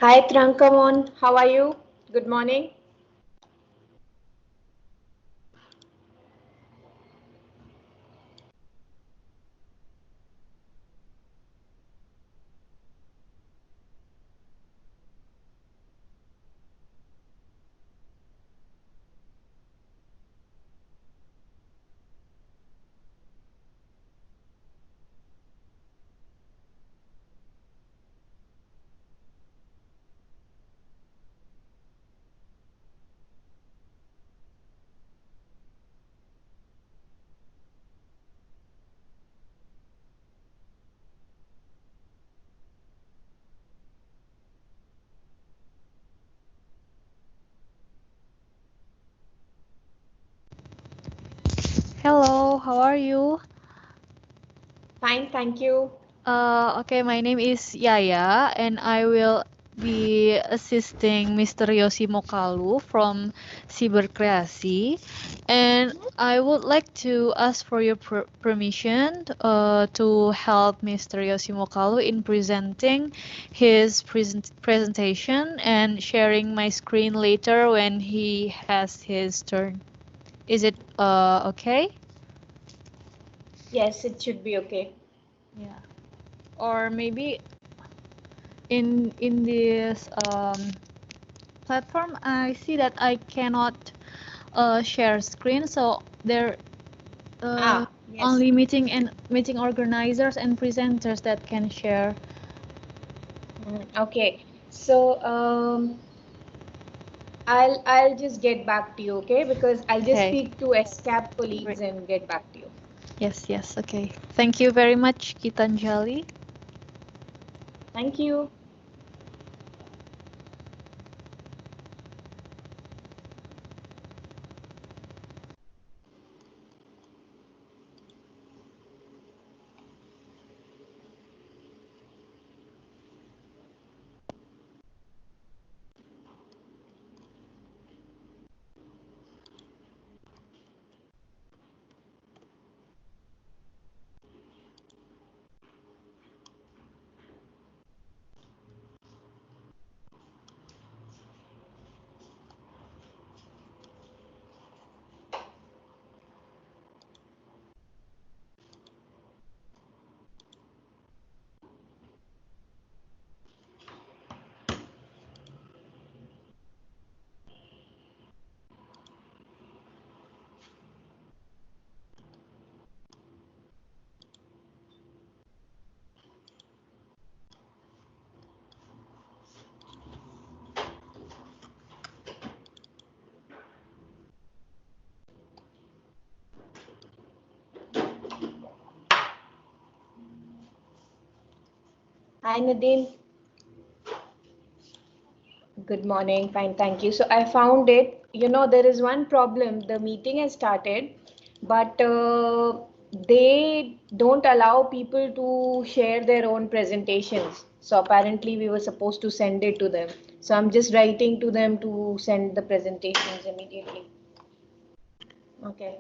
Hi Trankamon, how are you? Good morning. Hello, how are you? Fine, thank you. Okay, my name is Yaya, and I will be assisting Mr. Yosi Mokalu from Cyberkreasi. And I would like to ask for your permission to help Mr. Yosi Mokalu in presenting his presentation and sharing my screen later when he has his turn. Is it okay? Yes, it should be okay. Yeah. Or maybe in this platform, I see that I cannot share screen, so there Yes. only meeting organizers and presenters that can share. Okay. So I'll just get back to you, okay? Because I'll just Okay, speak to SCAP great. colleagues and get back to you. Yes, okay. Thank you very much, Gitanjali. Thank you. Hi Nadine. Good morning. Fine, thank you. So I found it. There is one problem. The meeting has started, but they don't allow people to share their own presentations. So apparently we were supposed to send it to them. So I'm just writing to them to send the presentations immediately. Okay.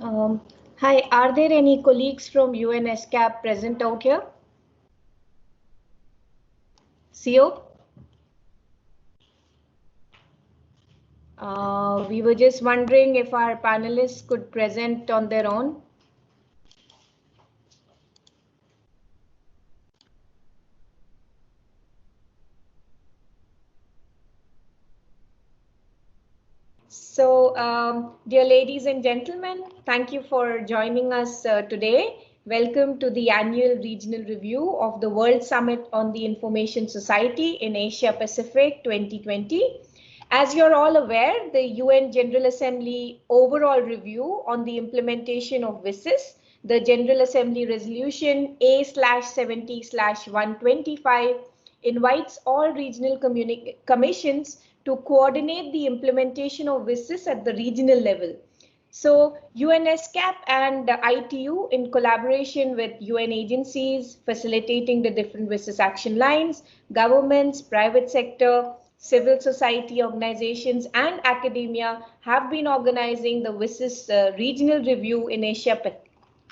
Hi, are there any colleagues from UNESCAP present out here? CO? We were just wondering if our panelists could present on their own. So, dear ladies and gentlemen, thank you for joining us today. Welcome to the annual regional review of the World Summit on the Information Society in Asia-Pacific 2020. As you're all aware, the UN General Assembly overall review on the implementation of WSIS, the General Assembly Resolution A/70/125, invites all regional commissions to coordinate the implementation of WSIS at the regional level. So UNESCAP and ITU, in collaboration with UN agencies facilitating the different WSIS action lines, governments, private sector, civil society organizations, and academia, have been organizing the WSIS regional review in Asia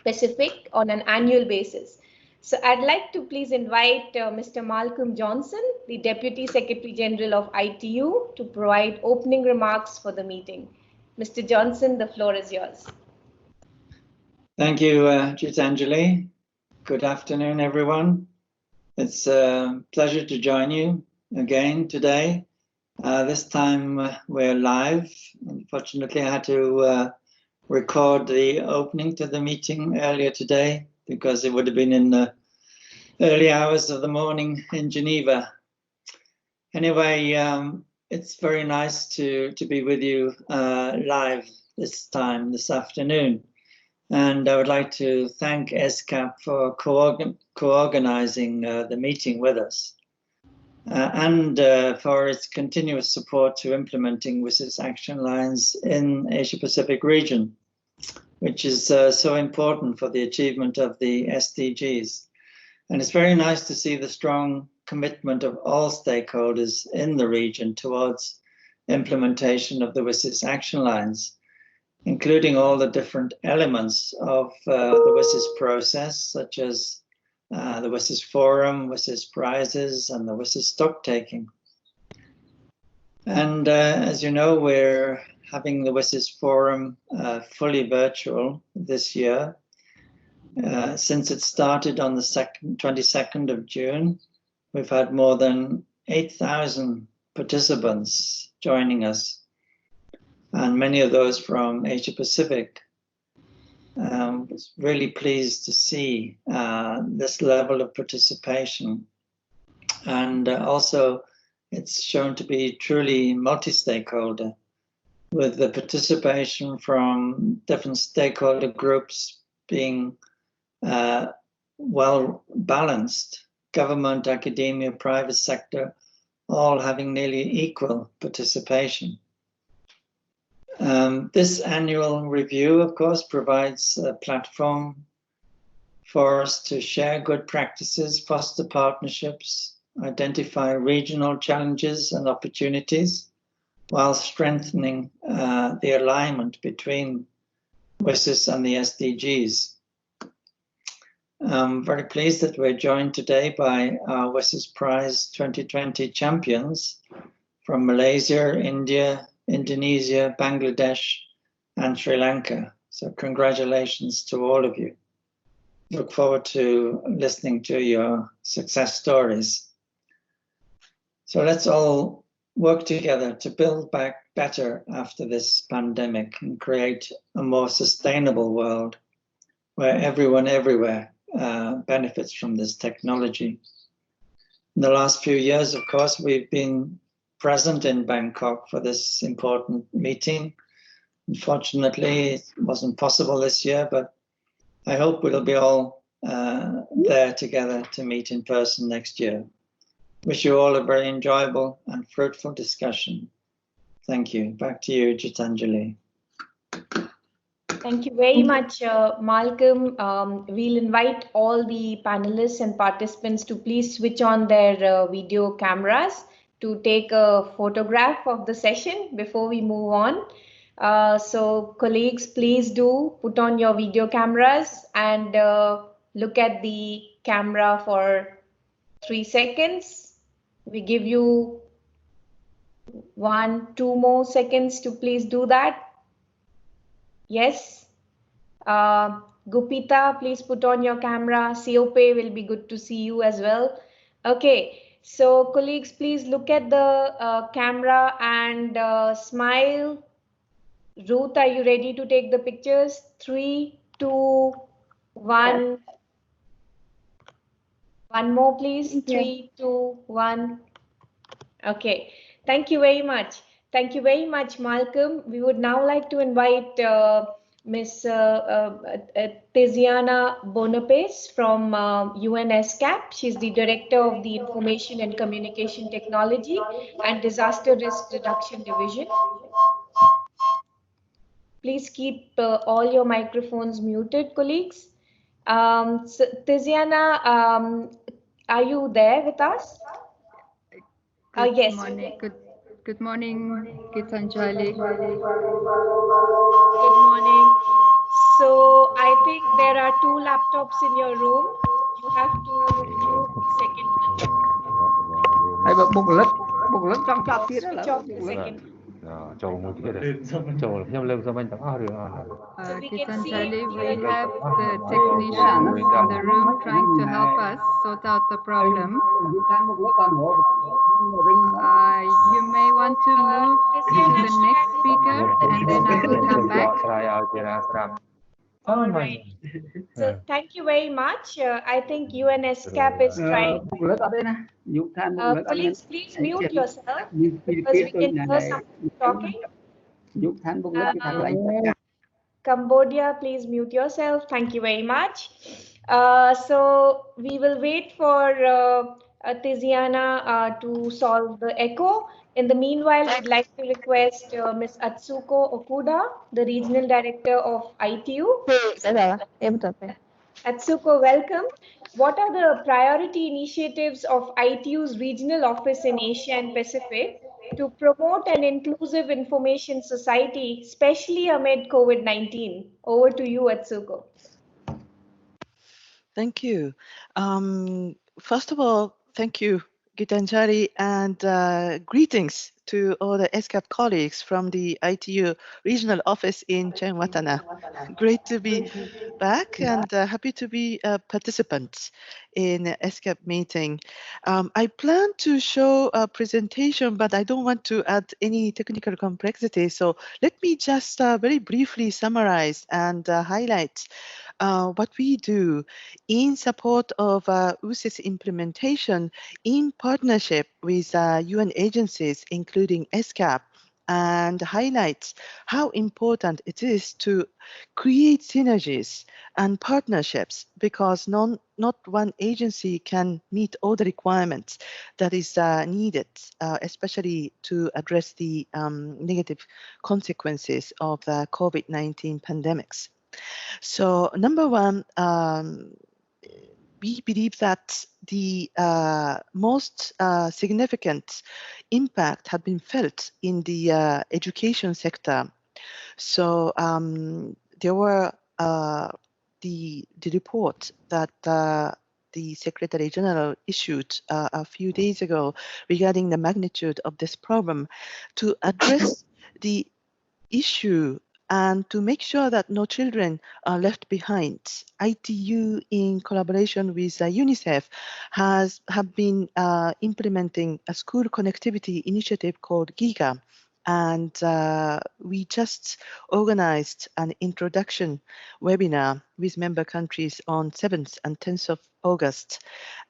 Pacific on an annual basis. So I'd like to please invite Mr. Malcolm Johnson, the Deputy Secretary General of ITU, to provide opening remarks for the meeting. Mr. Johnson, the floor is yours. Thank you, Gitanjali. Good afternoon, everyone. It's a pleasure to join you again today. This time we're live. Unfortunately, I had to record the opening to the meeting earlier today because it would have been in the early hours of the morning in Geneva. Anyway, it's very nice to be with you live this afternoon. And I would like to thank UNESCAP for co-organizing the meeting with us and for its continuous support to implementing WSIS action lines in Asia-Pacific region, which is so important for the achievement of the SDGs. And it's very nice to see the strong commitment of all stakeholders in the region towards implementation of the WSIS action lines, including all the different elements of the WSIS process, such as the WSIS Forum, WSIS Prizes, and the WSIS stock taking. And as you know, we're having the WSIS Forum fully virtual this year. Since it started on the 22nd of June, we've had more than 8,000 participants joining us, and many of those from Asia Pacific. Was really pleased to see this level of participation, and also it's shown to be truly multi-stakeholder, with the participation from different stakeholder groups being well balanced, government, academia, private sector, all having nearly equal participation. This annual review, of course, provides a platform for us to share good practices, foster partnerships, identify regional challenges and opportunities, while strengthening the alignment between WSIS and the SDGs. I'm very pleased that we're joined today by our WSIS Prize 2020 champions from Malaysia, India, Indonesia, Bangladesh, and Sri Lanka. So congratulations to all of you. Look forward to listening to your success stories. So let's all work together to build back better after this pandemic and create a more sustainable world where everyone everywhere benefits from this technology. In the last few years, of course, we've been present in Bangkok for this important meeting. Unfortunately, it wasn't possible this year, but I hope we'll be all there together to meet in person next year. Wish you all a very enjoyable and fruitful discussion. Thank you. Back to you, Gitanjali. Thank you very much, Malcolm. We'll invite all the panelists and participants to please switch on their video cameras to take a photograph of the session before we move on. So colleagues, please do put on your video cameras and look at the camera for 3 seconds. We give you 2 more seconds to please do that. Yes. Gupita, please put on your camera. Siope, will be good to see you as well. Okay, so colleagues, please look at the camera and smile. Ruth, are you ready to take the pictures? 3, 2, 1. One more, please. 3, 2, 1. Okay, thank you very much. Thank you very much, Malcolm. We would now like to invite Ms. Tiziana Bonapes from UNESCAP. She's the Director of the Information and Communication Technology and Disaster Risk Reduction Division. Please keep all your microphones muted, colleagues. So, Tiziana, are you there with us? Yes. Good morning, Gitanjali. Good morning. So I think there are 2 laptops in your room. You have to mute the second one. Hay bục lứt trong cặp kia đó là Switch off the second one. So we can see Gitanjali, it we clearly. have the technicians in the room trying to help us sort out the problem. You may want to move to the next speaker and then I will come back. All right. So thank you very much. I think UNESCAP is trying. Colleagues, please mute yourself because we can hear someone talking. Cambodia, please mute yourself. Thank you very much. So we will wait for Tiziana to solve the echo. In the meanwhile, I'd like to request Ms. Atsuko Okuda, the Regional Director of ITU. Atsuko, welcome. What are the priority initiatives of ITU's regional office in Asia and Pacific to promote an inclusive information society, especially amid COVID-19? Over to you, Atsuko. Thank you. First of all, thank you, Gitanjali, and greetings to all the ESCAP colleagues from the ITU regional office in Chengwatana. Great to be back and happy to be a participant in the ESCAP meeting. I plan to show a presentation, but I don't want to add any technical complexity. So let me just very briefly summarize and highlight what we do in support of WSIS implementation in partnership with UN agencies, including ESCAP, and highlights how important it is to create synergies and partnerships because not one agency can meet all the requirements that is needed, especially to address the negative consequences of the COVID-19 pandemics. So number one, we believe that the most significant impact had been felt in the education sector. So there were the report that the Secretary General issued a few days ago regarding the magnitude of this problem to address the issue and to make sure that no children are left behind. ITU, in collaboration with UNICEF, have been implementing a school connectivity initiative called GIGA. And we just organized an introduction webinar with member countries on 7th and 10th of August.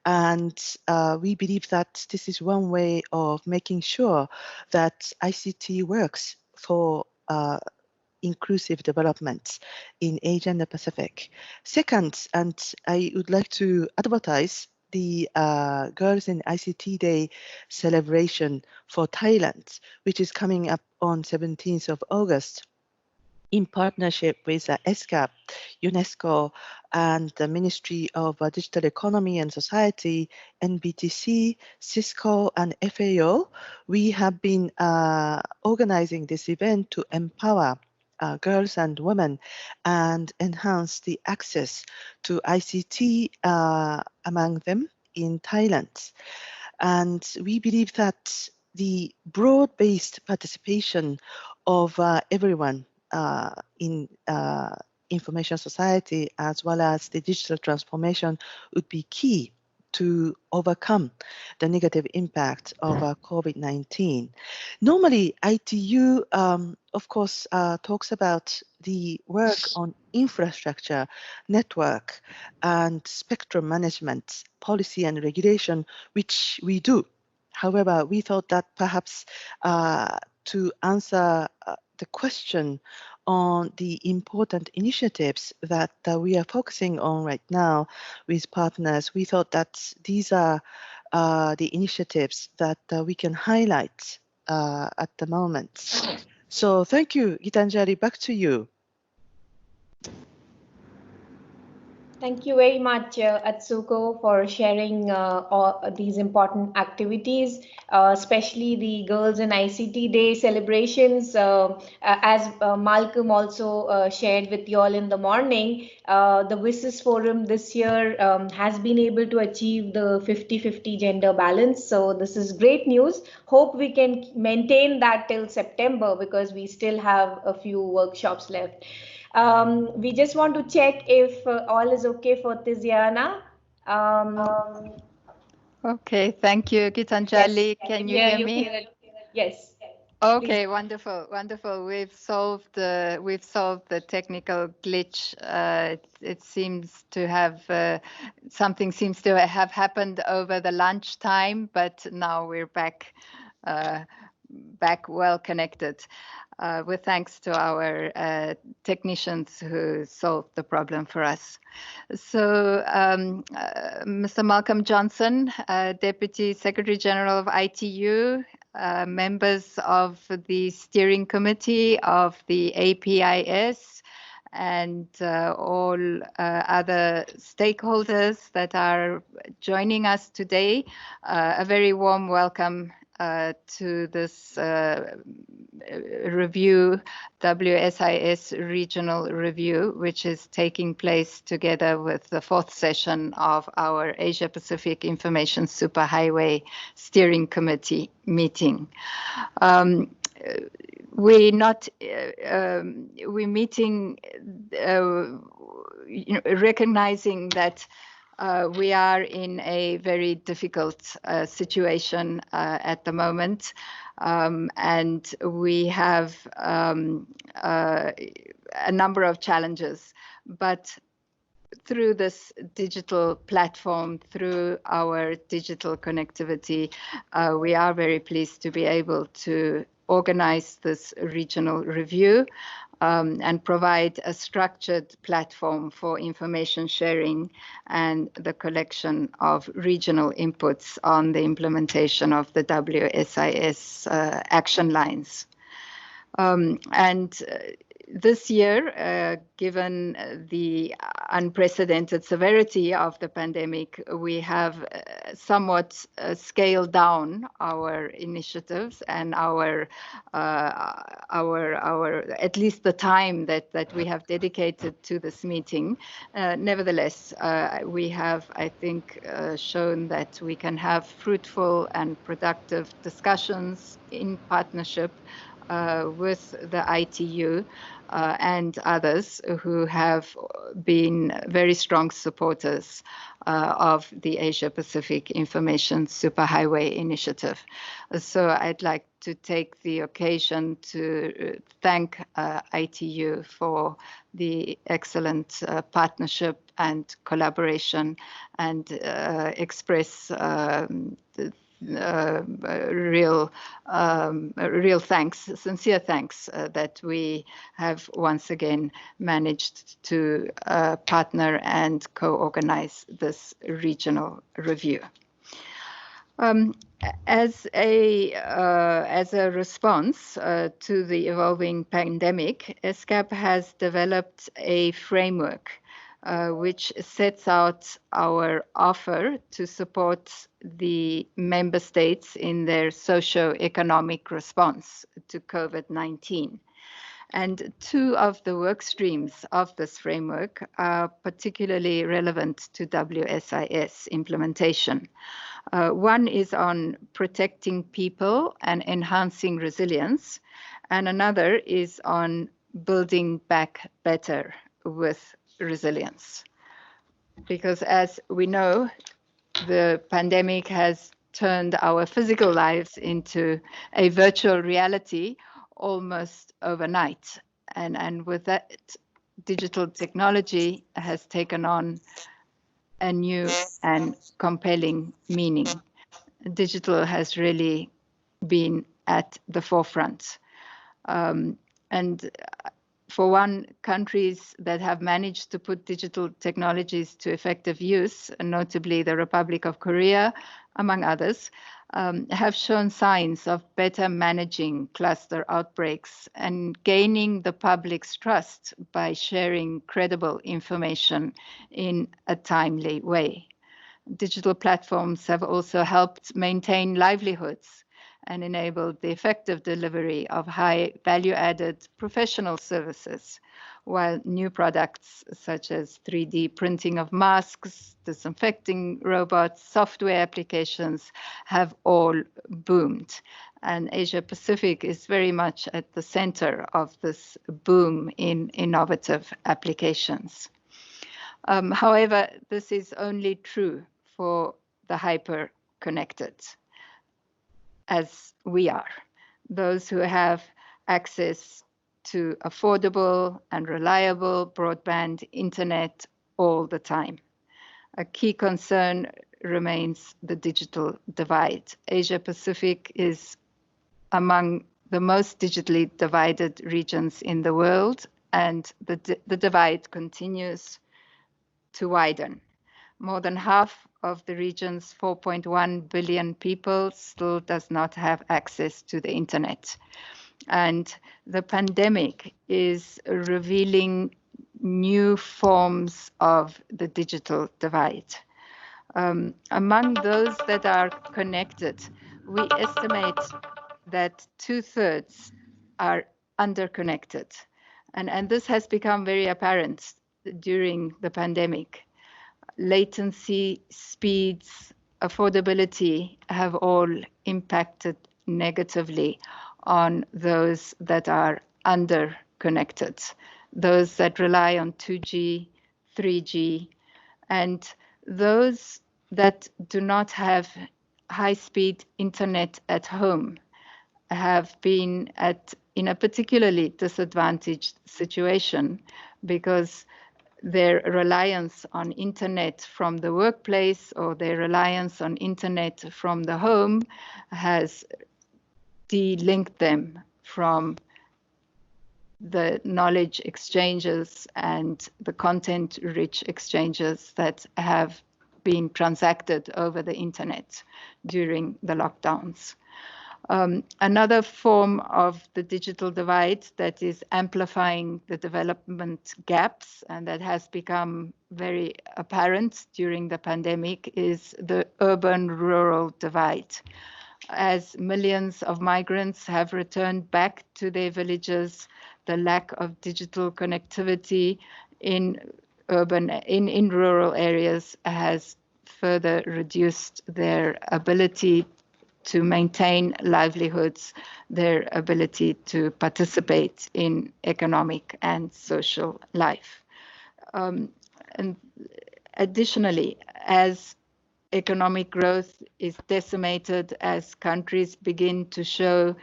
And we believe that this is one way of making sure that ICT works for inclusive development in Asia and the Pacific. Second, and I would like to advertise the Girls in ICT Day celebration for Thailand, which is coming up on 17th of August. in partnership with UNESCAP, UNESCO, and the Ministry of Digital Economy and Society, NBTC, Cisco, and FAO, we have been organizing this event to empower girls and women and enhance the access to ICT among them in Thailand. And we believe that the broad-based participation of everyone in information society as well as the digital transformation would be key to overcome the negative impact of COVID-19. Normally, ITU, of course, talks about the work on infrastructure, network, and spectrum management, policy and regulation, which we do. However, we thought that perhaps to answer the question on the important initiatives that we are focusing on right now with partners, we thought that these are the initiatives that we can highlight at the moment. So thank you, Gitanjali, back to you. Thank you very much, Atsuko, for sharing all these important activities, especially the Girls in ICT Day celebrations. As Malcolm also shared with you all in the morning, the WSIS Forum this year has been able to achieve the 50-50 gender balance. So this is great news. Hope we can maintain that till September because we still have a few workshops left. We just want to check if all is okay for Tiziana. Okay, thank you, Gitanjali. Yes, Can you hear me? Yes. Okay, wonderful, wonderful. We've solved the technical glitch. It seems to have something seems to have happened over the lunch time, but now we're back well connected. With thanks to our technicians who solved the problem for us. So Mr. Malcolm Johnson, Deputy Secretary General of ITU, members of the steering committee of the APIS, and all other stakeholders that are joining us today, a very warm welcome to this review, WSIS Regional Review, which is taking place together with the fourth session of our Asia-Pacific Information Superhighway Steering Committee meeting. We're meeting recognizing that we are in a very difficult situation at the moment, and we have a number of challenges. But through this digital platform, through our digital connectivity, we are very pleased to be able to organize this regional review and provide a structured platform for information sharing and the collection of regional inputs on the implementation of the WSIS action lines. This year, given the unprecedented severity of the pandemic, we have somewhat scaled down our initiatives and our at least the time that we have dedicated to this meeting. Nevertheless, we have, I think, shown that we can have fruitful and productive discussions in partnership with the ITU and others who have been very strong supporters of the Asia-Pacific Information Superhighway initiative. So I'd like to take the occasion to thank ITU for the excellent partnership and collaboration and express real thanks, sincere thanks that we have once again managed to partner and co-organize this regional review. As a response to the evolving pandemic, ESCAP has developed a framework which sets out our offer to support the member states in their socio-economic response to COVID-19. And two of the work streams of this framework are particularly relevant to WSIS implementation. One is on protecting people and enhancing resilience, and another is on building back better with resilience. Because as we know, the pandemic has turned our physical lives into a virtual reality almost overnight. And with that, digital technology has taken on a new and compelling meaning. Digital has really been at the forefront. And for one, countries that have managed to put digital technologies to effective use, notably the Republic of Korea, among others, have shown signs of better managing cluster outbreaks and gaining the public's trust by sharing credible information in a timely way. Digital platforms have also helped maintain livelihoods and enabled the effective delivery of high value-added professional services, while new products such as 3D printing of masks, disinfecting robots, software applications have all boomed. And Asia-Pacific is very much at the center of this boom in innovative applications. However, this is only true for the hyper-connected, as we are, those who have access to affordable and reliable broadband internet all the time. A key concern remains the digital divide. Asia-Pacific is among the most digitally divided regions in the world, and the divide continues to widen. More than half of the region's 4.1 billion people still does not have access to the internet. And the pandemic is revealing new forms of the digital divide. Among those that are connected, we estimate that 2/3 are underconnected. And this has become very apparent during the pandemic. Latency, speeds, affordability have all impacted negatively on those that are underconnected, those that rely on 2G, 3G, and those that do not have high-speed internet at home have been in a particularly disadvantaged situation because their reliance on internet from the workplace or their reliance on internet from the home has de-linked them from the knowledge exchanges and the content-rich exchanges that have been transacted over the internet during the lockdowns. Another form of the digital divide that is amplifying the development gaps and that has become very apparent during the pandemic is the urban-rural divide. As millions of migrants have returned back to their villages, the lack of digital connectivity in rural areas has further reduced their ability to maintain livelihoods, their ability to participate in economic and social life. And additionally, as economic growth is decimated, as countries begin to show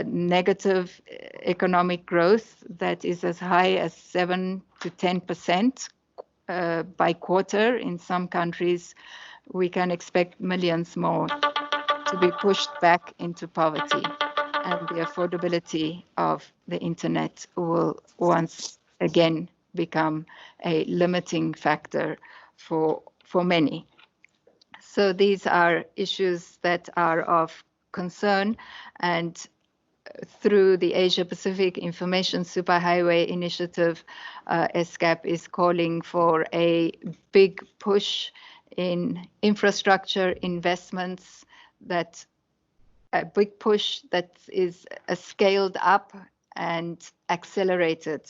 negative economic growth that is as high as 7 to 10% by quarter in some countries, we can expect millions more to be pushed back into poverty, and the affordability of the internet will once again become a limiting factor for many. So these are issues that are of concern, and through the Asia-Pacific Information Superhighway initiative, UNESCAP is calling for a big push in infrastructure investments, a big push that is a scaled up and accelerated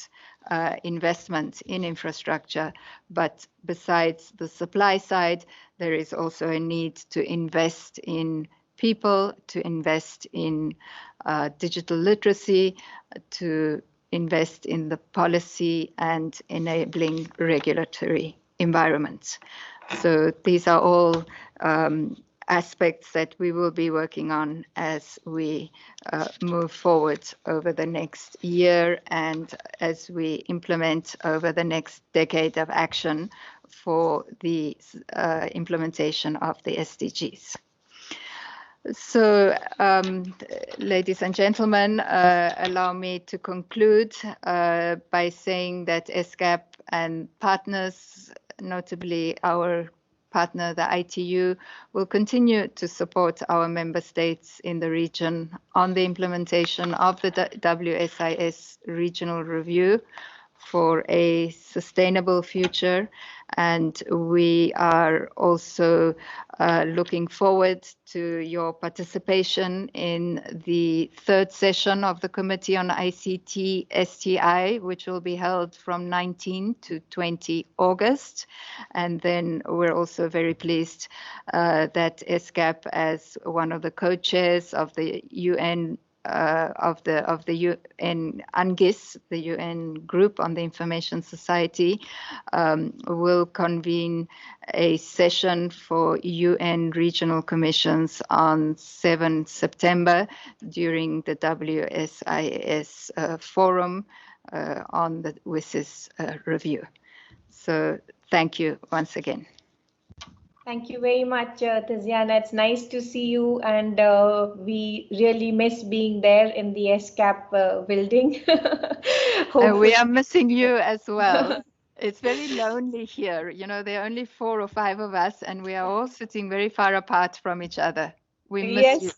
investment in infrastructure. But besides the supply side, there is also a need to invest in people, to invest in digital literacy, to invest in the policy and enabling regulatory environments. So these are all aspects that we will be working on as we move forward over the next year and as we implement over the next decade of action for the implementation of the SDGs. So, ladies and gentlemen, allow me to conclude by saying that UNESCAP and partners, notably our partner, the ITU, will continue to support our member states in the region on the implementation of the WSIS regional review for a sustainable future. And we are also looking forward to your participation in the third session of the Committee on ICT STI, which will be held from 19 to 20 August. And then we're also very pleased that UNESCAP, as one of the co-chairs of the UN of the UN UNGIS, the UN Group on the Information Society, will convene a session for UN regional commissions on 7 September during the WSIS forum on the WSIS review. So thank you once again. Thank you very much, Tiziana. It's nice to see you, and we really miss being there in the UNESCAP building. We are missing you as well. It's very lonely here. You know, there are only 4 or 5 of us, and we are all sitting very far apart from each other. We miss you.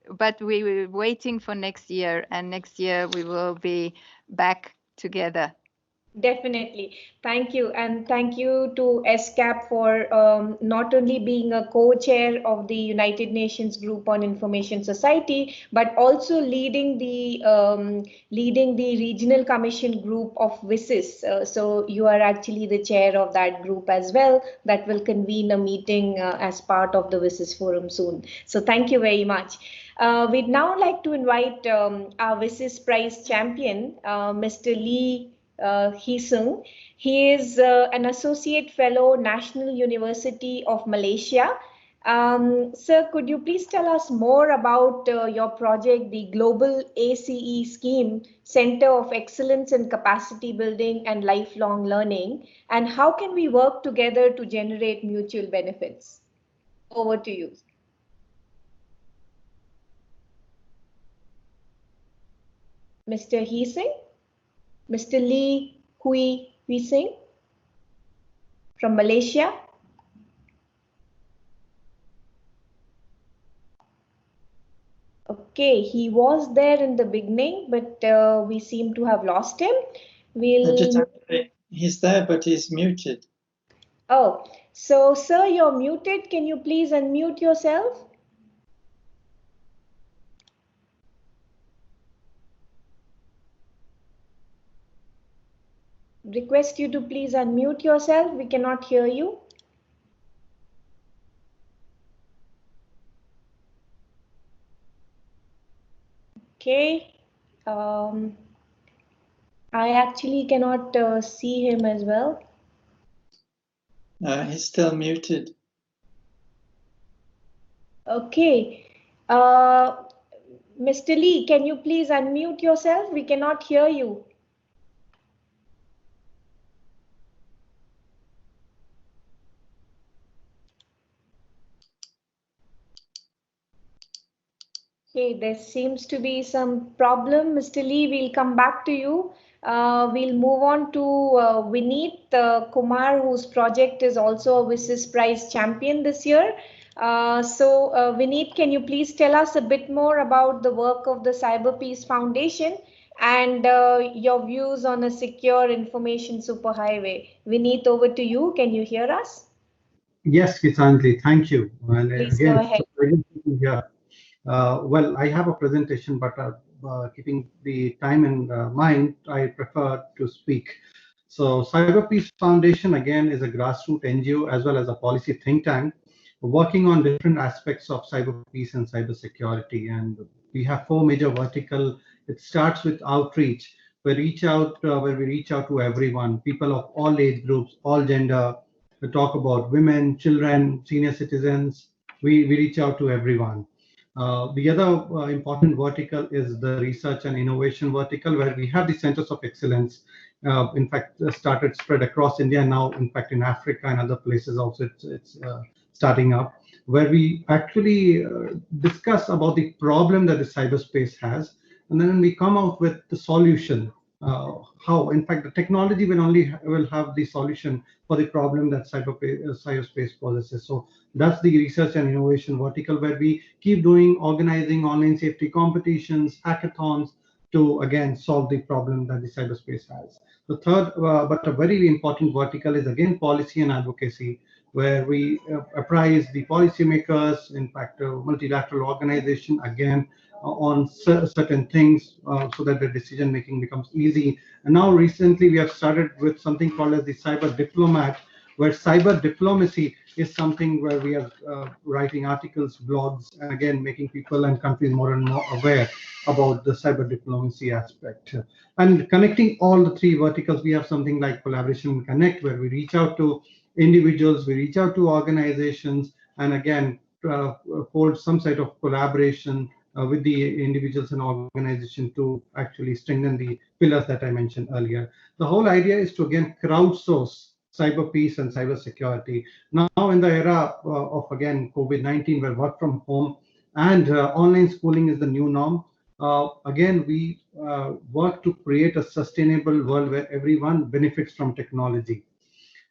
But we were waiting for next year, and next year we will be back together. Definitely. Thank you. And thank you to UNESCAP for not only being a co-chair of the United Nations Group on Information Society, but also leading the Regional Commission Group of WSIS. So you are actually the chair of that group as well, that will convene a meeting as part of the WSIS forum soon. So thank you very much. We'd now like to invite our WSIS Prize champion, Mr. Lee Hee-sung. He is an associate fellow, National University of Malaysia. Sir, could you please tell us more about your project, the Global ACE Scheme, Center of Excellence in Capacity Building and Lifelong Learning, and how can we work together to generate mutual benefits? Over to you. Mr. Hee-sung? Mr. Lee Hee-sung from Malaysia. Okay, he was there in the beginning, but we seem to have lost him. He's there, but he's muted. Oh, so sir, you're muted. Can you please unmute yourself? Request you to please unmute yourself. We cannot hear you. Okay. I actually cannot see him as well. He's still muted. Okay. Mr. Lee, can you please unmute yourself? We cannot hear you. Okay, there seems to be some problem. Mr. Lee, we'll come back to you. We'll move on to Vineet Kumar, whose project is also a WSIS Prize champion this year. Vineet, can you please tell us a bit more about the work of the Cyber Peace Foundation and your views on a secure information superhighway? Vineet, over to you. Can you hear us? Yes, Gitanjali, thank you. And Please again, go it's ahead. a pleasure to be here. Well, I have a presentation, but keeping the time in mind, I prefer to speak. So Cyber Peace Foundation, again, is a grassroots NGO as well as a policy think tank working on different aspects of cyber peace and cyber security. And we have four major vertical. It starts with outreach. We reach out to everyone, people of all age groups, all gender. We talk about women, children, senior citizens. We reach out to everyone. The other important vertical is the research and innovation vertical, where we have the centers of excellence. In fact, started spread across India now. In fact, in Africa and other places also, it's starting up, where we actually discuss about the problem that the cyberspace has, and then we come out with the solution. How, in fact, the technology will have the solution for the problem that cyberspace possesses. So that's the research and innovation vertical, where we keep doing organizing online safety competitions, hackathons, to again solve the problem that the cyberspace has. The third, but a very important vertical, is again policy and advocacy, where we apprise the policymakers, in fact, multilateral organization, again on certain things, so that the decision making becomes easy. And now recently we have started with something called as the cyber diplomat, where cyber diplomacy is something where we are writing articles, blogs, and again making people and countries more and more aware about the cyber diplomacy aspect. And connecting all the three verticals, we have something like Collaboration and Connect, where we reach out to individuals, we reach out to organizations, and again hold some sort of collaboration with the individuals and organization to actually strengthen the pillars that I mentioned earlier. The whole idea is to again crowdsource cyber peace and cyber security. Now in the era of again COVID-19, where work from home and online schooling is the new norm, again we work to create a sustainable world where everyone benefits from technology.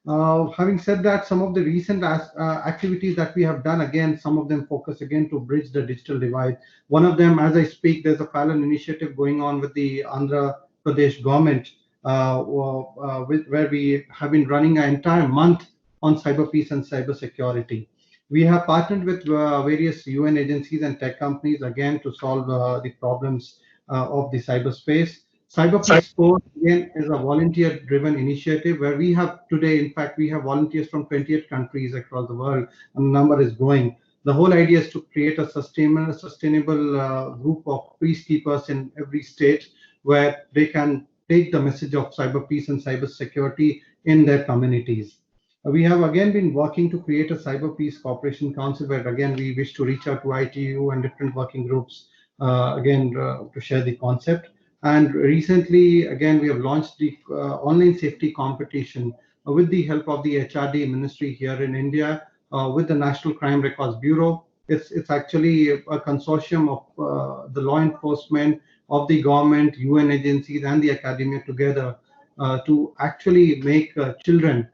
Having said that, some of the recent activities that we have done, again, some of them focus again to bridge the digital divide. One of them, as I speak, there's a pilot initiative going on with the Andhra Pradesh government, where we have been running an entire month on cyber peace and cyber security. We have partnered with various UN agencies and tech companies, again, to solve the problems of the cyberspace. Cyber Peace Force, again, is a volunteer-driven initiative where we have today, in fact, we have volunteers from 28 countries across the world, and the number is growing. The whole idea is to create a sustainable group of peacekeepers in every state, where they can take the message of cyber peace and cyber security in their communities. We have again been working to create a Cyber Peace Cooperation Council, where again we wish to reach out to ITU and different working groups, to share the concept. And recently, again, we have launched the online safety competition with the help of the HRD ministry here in India, with the National Crime Records Bureau. It's actually a consortium of the law enforcement, of the government, UN agencies, and the academia together to actually make children,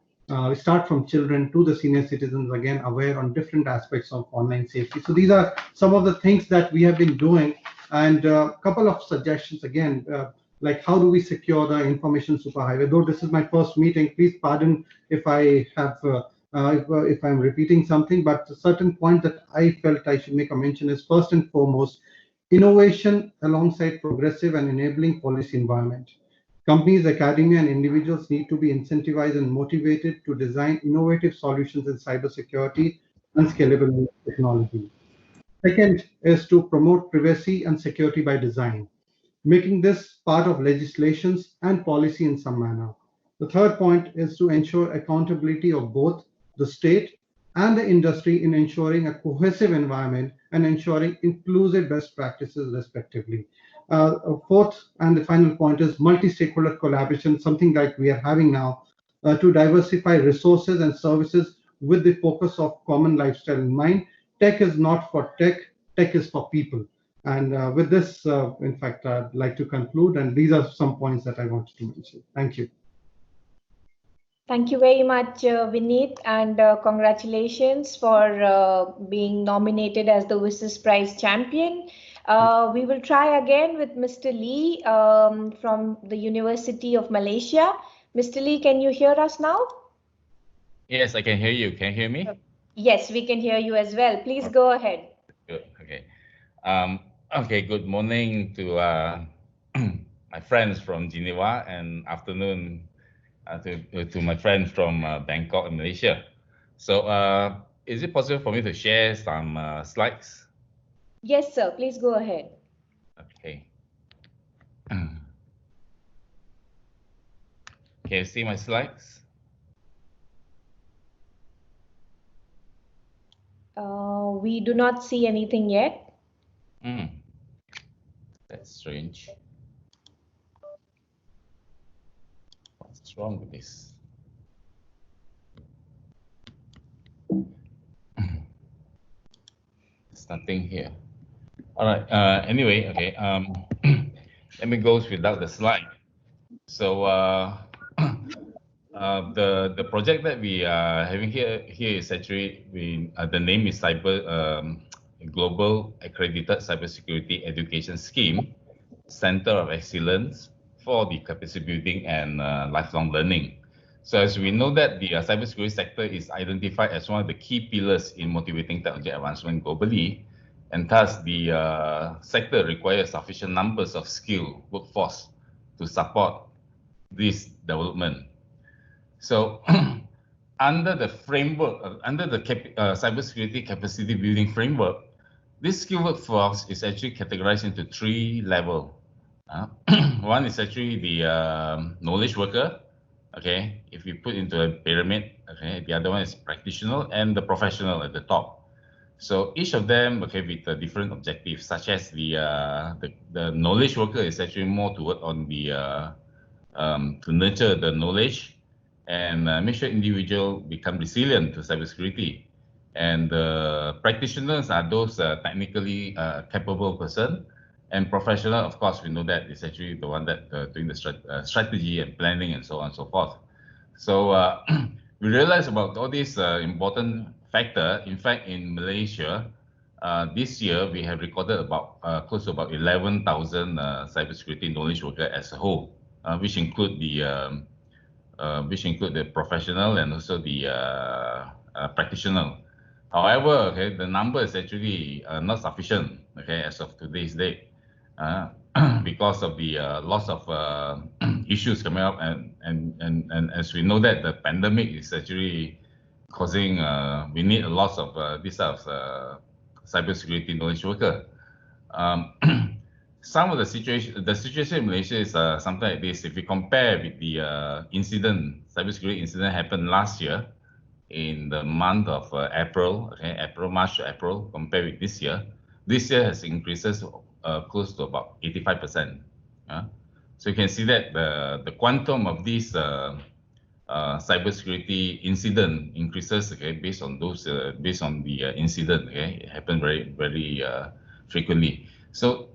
we start from children to the senior citizens, again, aware on different aspects of online safety. So these are some of the things that we have been doing. And a couple of suggestions again, like how do we secure the information superhighway? Though this is my first meeting, please pardon if I have if I'm repeating something, but a certain point that I felt I should make a mention is, first and foremost, innovation alongside progressive and enabling policy environment. Companies, academia, and individuals need to be incentivized and motivated to design innovative solutions in cybersecurity and scalable technology. Second is to promote privacy and security by design, making this part of legislations and policy in some manner. The third point is to ensure accountability of both the state and the industry in ensuring a cohesive environment and ensuring inclusive best practices respectively. Fourth and the final point is multi-stakeholder collaboration, something like we are having now, to diversify resources and services with the focus of common lifestyle in mind. Tech is not for tech, tech is for people. And with this, in fact, I'd like to conclude, and these are some points that I wanted to mention. Thank you. Thank you very much, Vineet, and congratulations for being nominated as the WSIS Prize champion. We will try again with Mr. Lee from the University of Malaysia. Mr. Lee, can you hear us now? Yes, I can hear you. Can you hear me? Yes, we can hear you as well. Please go ahead. Good. Okay. Okay. Good morning to my friends from Geneva, and afternoon to my friends from Bangkok, Malaysia. So, is it possible for me to share some slides? Yes, sir. Please go ahead. Okay. Can you see my slides? We do not see anything yet. That's strange. What's wrong with this? There's nothing here. All right. Anyway, okay. Let me go without the slide. So the project that we are having here is actually the name is Global Accredited Cybersecurity Education Scheme, Center of Excellence for the Capacity Building and Lifelong Learning. So as we know that the cybersecurity sector is identified as one of the key pillars in motivating technology advancement globally, and thus the sector requires sufficient numbers of skilled workforce to support this development. So under the framework, under the cybersecurity capacity building framework, this skilled workforce is actually categorized into three levels. One is actually the knowledge worker, okay, if you put into a pyramid, okay, the other one is practitioner and the professional at the top. So each of them, okay, with different objectives, such as the knowledge worker is actually more toward on the to nurture the knowledge and make sure individual become resilient to cybersecurity. And practitioners are those technically capable person, and professional, of course, we know that is actually the one that doing the strategy and planning and so on and so forth. So we realize about all these important factor. In fact, in Malaysia, this year we have recorded about close to about 11,000 cybersecurity knowledge worker as a whole, which include the professional and also the practitioner. However, okay, the number is actually not sufficient, okay, as of today's date, because of the lots of issues coming up, and as we know that the pandemic is actually causing we need a lot of this type of cybersecurity knowledge worker. Some of the situation in Malaysia is something like this. If we compare with the cybersecurity incident happened last year in the month of April, okay, March to April, compared with this year has increases close to about 85%. So you can see that the quantum of these cybersecurity incident increases, okay, based on those based on the incident, okay, it happened very frequently. So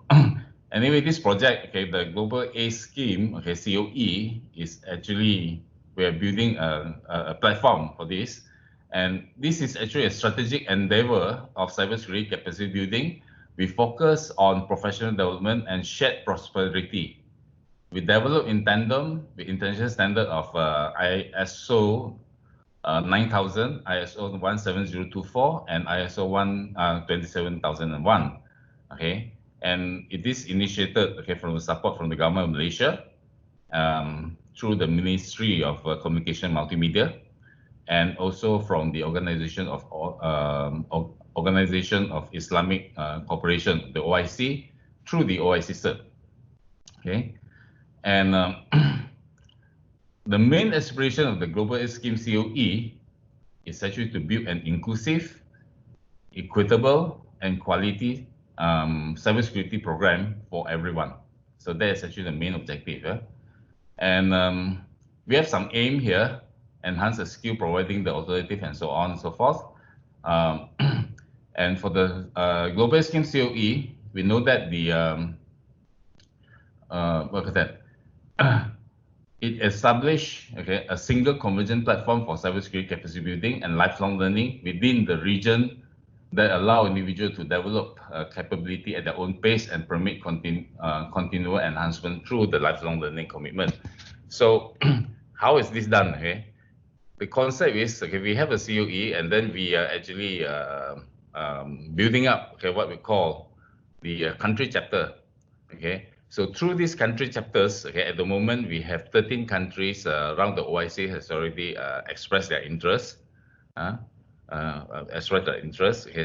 anyway, this project, okay, the Global ACE scheme, okay, COE, is actually we are building a platform for this, and this is actually a strategic endeavor of cybersecurity capacity building. We focus on professional development and shared prosperity. We develop in tandem with international standard of ISO 9000, ISO 17024, and ISO 27001. Okay, and it is initiated, okay, from the support from the government of Malaysia, through the Ministry of Communication and Multimedia, and also from the Organization of Islamic Cooperation, the OIC, through the OIC cert. Okay. And the main aspiration of the Global ACE Scheme COE is actually to build an inclusive, equitable, and quality cybersecurity program for everyone. So that is actually the main objective. Yeah? And we have some aim here: enhance the skill, providing the alternative, and so on and so forth. And for the Global ACE Scheme COE, we know that the what is that? It established a single convergent platform for cybersecurity capacity building and lifelong learning within the region that allow individuals to develop capability at their own pace and permit continual enhancement through the lifelong learning commitment. So how is this done? The concept is, we have a COE and then we are actually building up what we call the country chapter. So through these country chapters, at the moment we have 13 countries around the OIC has already expressed their interest.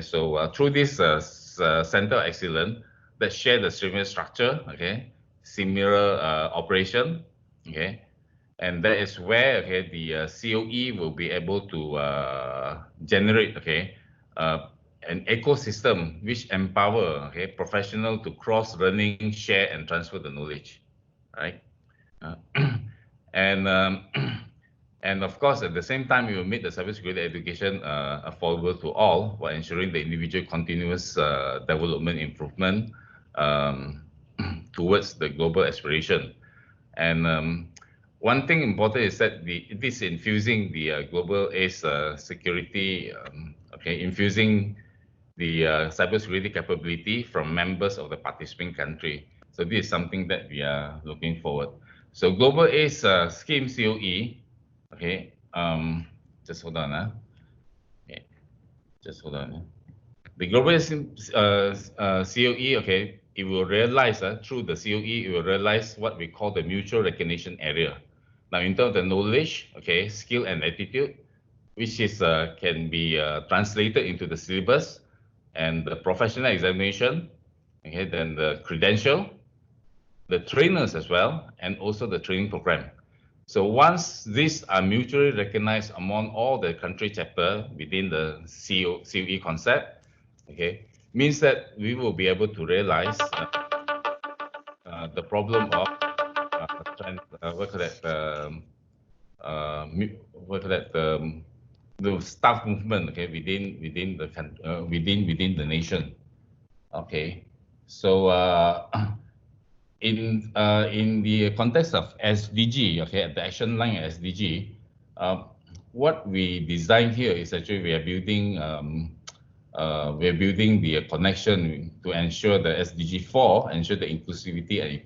So through this Center of Excellence that share the similar structure, similar operation, and that is where the COE will be able to generate an ecosystem which empower professional to cross learning, share, and transfer the knowledge, right? And of course, at the same time, we will make the cybersecurity education affordable to all while ensuring the individual continuous development improvement towards the global aspiration. And one thing important is that it is infusing the global ACE security, infusing the cybersecurity capability from members of the participating country. So this is something that we are looking forward. So global ACE scheme COE, just hold on. Just hold on. The global ACE COE, it will realize through the COE, it will realize what we call the mutual recognition area. Now, in terms of the knowledge, skill and attitude, which is can be translated into the syllabus and the professional examination, then the credential, the trainers as well, and also the training program. So once these are mutually recognized among all the country chapter within the COE concept, means that we will be able to realize the problem of the staff movement within the nation. So in the context of SDG, at the action line SDG, what we designed here is actually we are building the connection to ensure the SDG 4, ensure the inclusivity and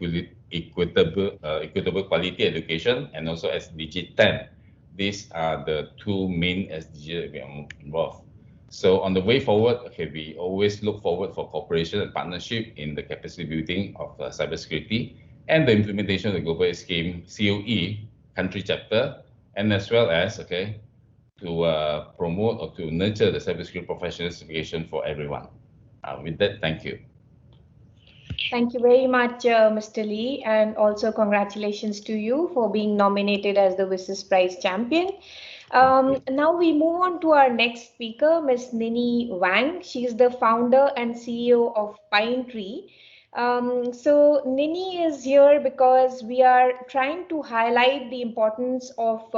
equitable quality education, and also SDG 10. These are the two main SDGs that we are involved. So on the way forward, we always look forward for cooperation and partnership in the capacity building of cybersecurity and the implementation of the global scheme COE country chapter, and as well as to promote or to nurture the cybersecurity professional certification for everyone. With that, thank you. Thank you very much, Mr. Lee, and also congratulations to you for being nominated as the WSIS Prize champion. Now we move on to our next speaker, Ms. Nini Wang. She is the founder and CEO of Pine Tree. So Nini is here because we are trying to highlight the importance of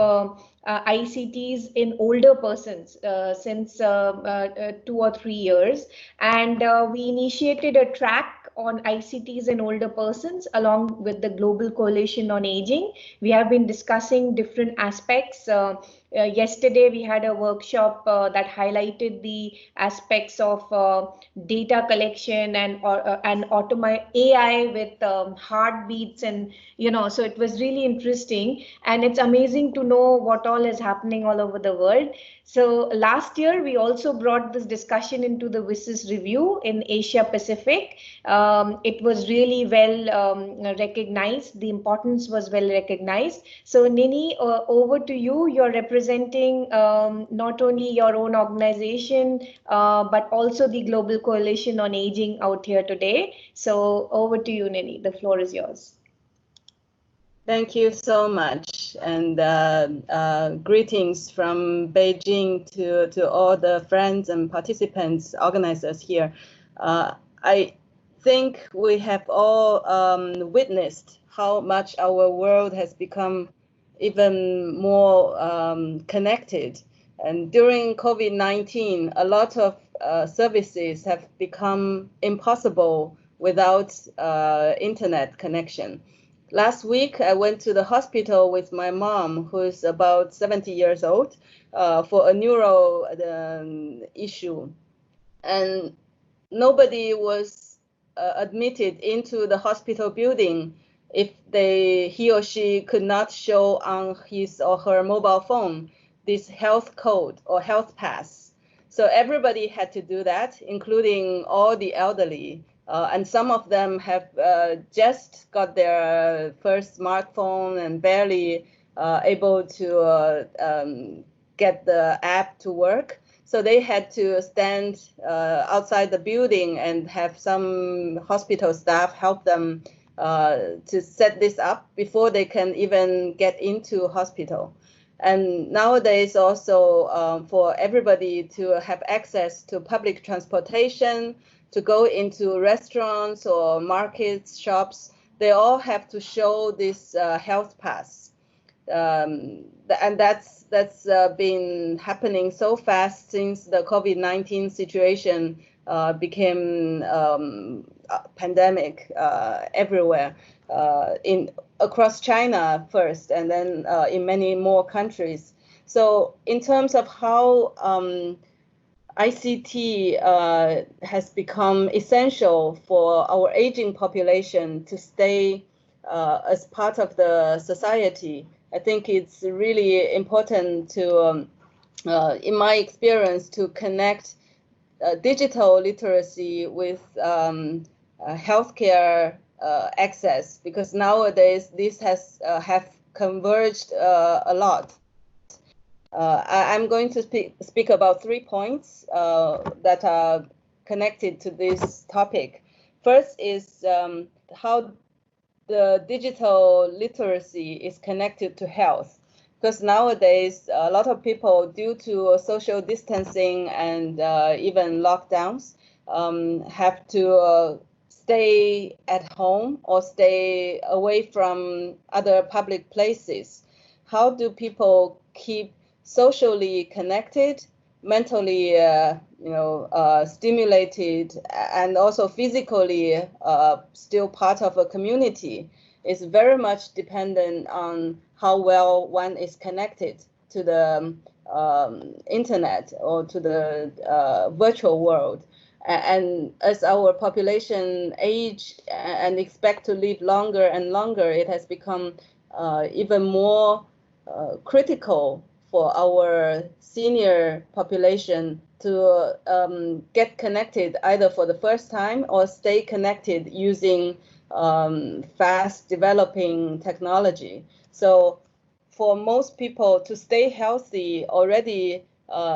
ICTs in older persons since 2 or 3 years, and we initiated a track on ICTs in older persons along with the Global Coalition on Aging. We have been discussing different aspects. Yesterday we had a workshop that highlighted the aspects of data collection and automate AI with heartbeats, and so it was really interesting, and it's amazing to know what all is happening all over the world. So last year we also brought this discussion into the WSIS review in Asia Pacific. It was really well recognized. The importance was well recognized. So Nini, over to you. You're representing not only your own organization, but also the Global Coalition on Aging out here today. So over to you, Nini. The floor is yours. Thank you so much, and greetings from Beijing to all the friends and participants, organizers here. I think we have all witnessed how much our world has become even more connected. And during COVID-19, a lot of services have become impossible without internet connection. Last week, I went to the hospital with my mom, who is about 70 years old, for a neuro issue. And nobody was admitted into the hospital building if he or she could not show on his or her mobile phone this health code or health pass. So everybody had to do that, including all the elderly. And some of them have just got their first smartphone and barely able to get the app to work. So they had to stand outside the building and have some hospital staff help them to set this up before they can even get into hospital. And nowadays also for everybody to have access to public transportation, to go into restaurants or markets, shops, they all have to show this health pass. And that's been happening so fast since the COVID-19 situation became pandemic everywhere, across China first, and then in many more countries. So in terms of how ICT has become essential for our aging population to stay as part of the society, I think it's really important to, in my experience, to connect digital literacy with healthcare access, because nowadays this has have converged a lot. I'm going to speak about 3 points that are connected to this topic. First is how the digital literacy is connected to health, because nowadays a lot of people, due to social distancing and even lockdowns, have to stay at home or stay away from other public places. How do people keep socially connected, mentally stimulated, and also physically still part of a community, is very much dependent on how well one is connected to the internet or to the virtual world. And as our population age and expect to live longer and longer, it has become even more critical for our senior population to get connected either for the first time or stay connected using fast developing technology. So for most people to stay healthy already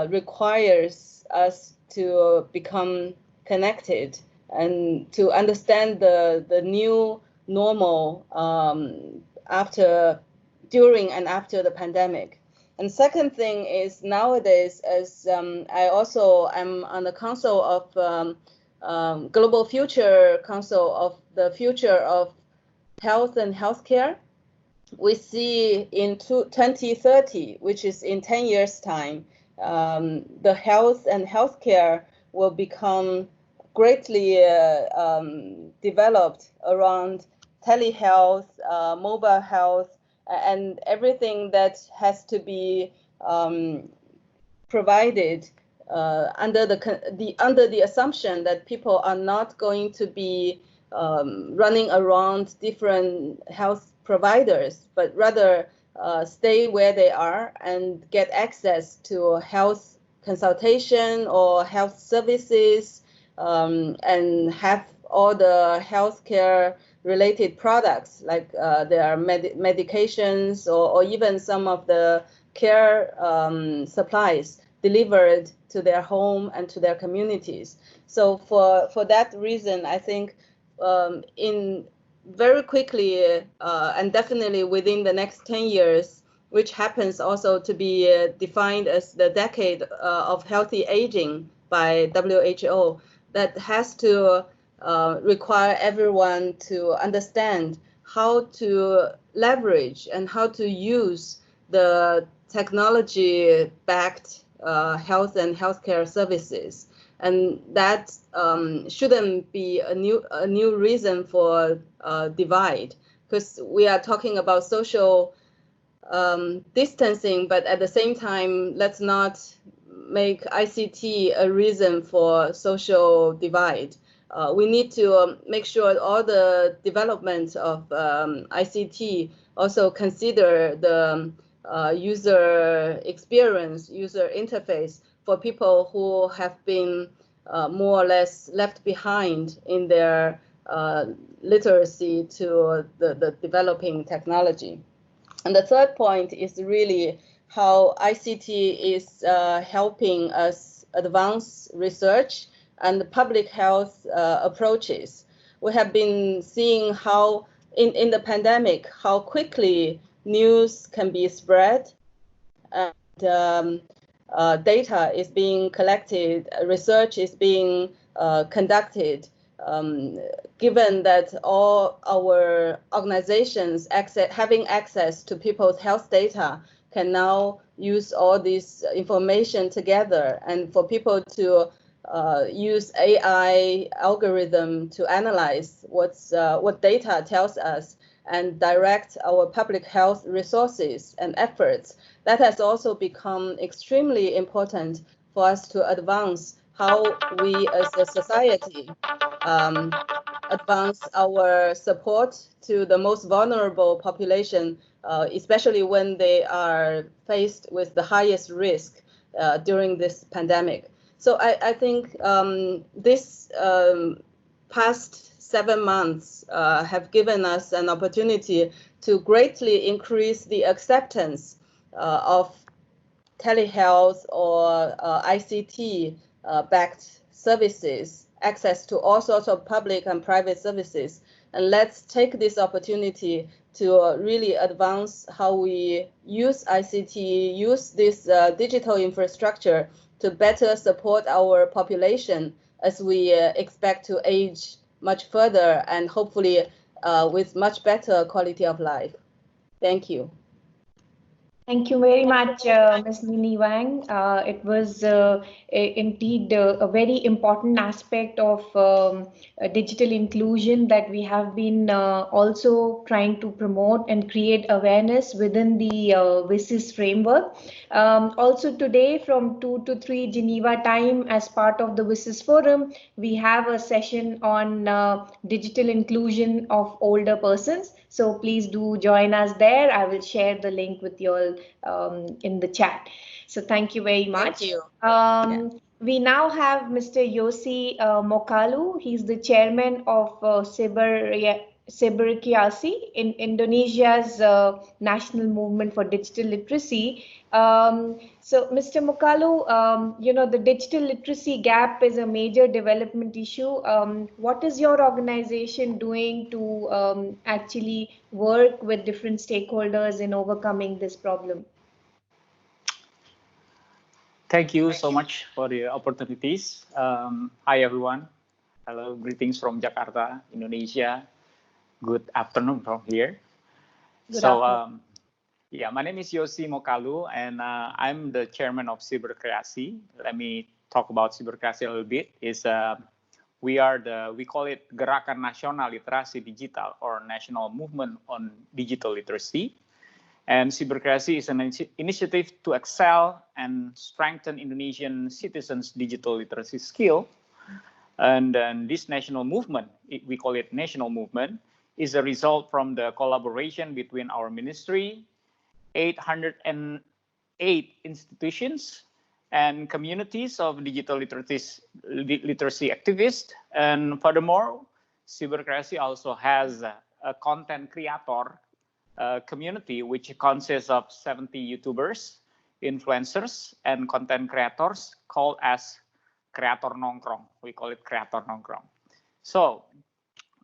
requires us to become connected and to understand the new normal during and after the pandemic. And second thing is, nowadays, as I also am on the Council of Global Future Council of the Future of Health and Healthcare, we see in 2030, which is in 10 years' time, the health and healthcare will become greatly developed around telehealth, mobile health, and everything that has to be provided under the assumption that people are not going to be running around different health providers, but rather stay where they are and get access to health consultation or health services, and have all the healthcare related products, like there are medications or even some of the care supplies delivered to their home and to their communities. So for that reason, I think in very quickly and definitely within the next 10 years, which happens also to be defined as the decade of healthy aging by WHO, that has to require everyone to understand how to leverage and how to use the technology-backed health and healthcare services. and that shouldn't be a new reason for divide, because we are talking about social distancing, but at the same time, let's not make ICT a reason for social divide. We need to make sure all the development of ICT also consider the user experience, user interface for people who have been more or less left behind in their literacy to the developing technology. And the third point is really how ICT is helping us advance research and public health approaches. We have been seeing how in the pandemic, how quickly news can be spread, and data is being collected, research is being conducted. Given that all our organizations having access to people's health data can now use all this information together, and for people to use AI algorithm to analyze what data tells us and direct our public health resources and efforts, that has also become extremely important for us to advance how we as a society advance our support to the most vulnerable population, especially when they are faced with the highest risk during this pandemic. So I think this past 7 months have given us an opportunity to greatly increase the acceptance of telehealth or ICT-backed services, access to all sorts of public and private services. And let's take this opportunity to really advance how we use ICT, use this digital infrastructure to better support our population as we expect to age much further and hopefully with much better quality of life. Thank you. Thank you very much, Ms. Nini Wang. It was indeed a very important aspect of digital inclusion that we have been also trying to promote and create awareness within the WSIS framework. Also today from 2 to 3 Geneva time, as part of the WSIS forum, we have a session on digital inclusion of older persons. So please do join us there. I will share the link with you all in the chat. So thank you very much. Thank you. We now have Mr. Yosi Mokalu. He's the chairman of Cyberkreasi in Indonesia's national movement for digital literacy. So Mr. Mokalu, you know, the digital literacy gap is a major development issue. What is your organization doing to actually work with different stakeholders in overcoming this problem? Thank you so much for the opportunities. Hi, everyone. Hello, greetings from Jakarta, Indonesia. Good afternoon from here. Good afternoon. Yeah, my name is Yosi Mokalu, and I'm the chairman of Cyberkreasi. Let me talk about Cyberkreasi a little bit. We call it Gerakan Nasional Literasi Digital, or National Movement on Digital Literacy. And Cyberkreasi is an initiative to excel and strengthen Indonesian citizens' digital literacy skill. And then this national movement, we call it national movement, is a result from the collaboration between our ministry, 808 institutions, and communities of digital literacy activists. And furthermore, Cyberkreasi also has a content creator community, which consists of 70 YouTubers, influencers, and content creators called as Kreator Nongkrong. We call it Kreator Nongkrong. So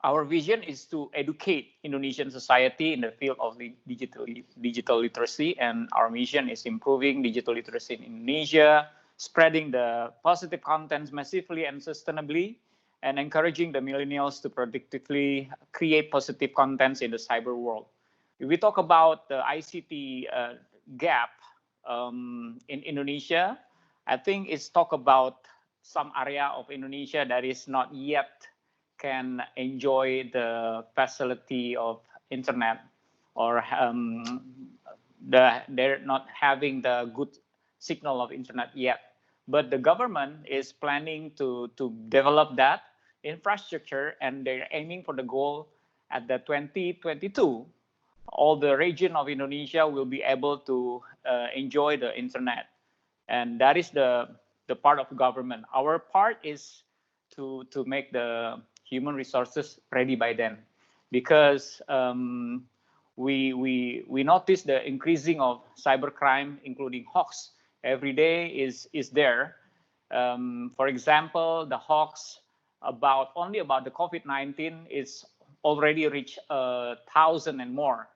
our vision is to educate Indonesian society in the field of digital literacy, and our mission is improving digital literacy in Indonesia, spreading the positive contents massively and sustainably, and encouraging the millennials to productively create positive contents in the cyber world. If we talk about the ICT gap in Indonesia, I think it's talk about some area of Indonesia that is not yet can enjoy the facility of internet, or they're not having the good signal of internet yet. But the government is planning to develop that infrastructure, and they're aiming for the goal at the 2022. All the region of Indonesia will be able to enjoy the internet, and that is the part of government. Our part is to make the human resources ready by then, because we notice the increasing of cybercrime, including hoax. Every day is there. For example, the hoax only about the COVID-19 is already reached 1,000 and more.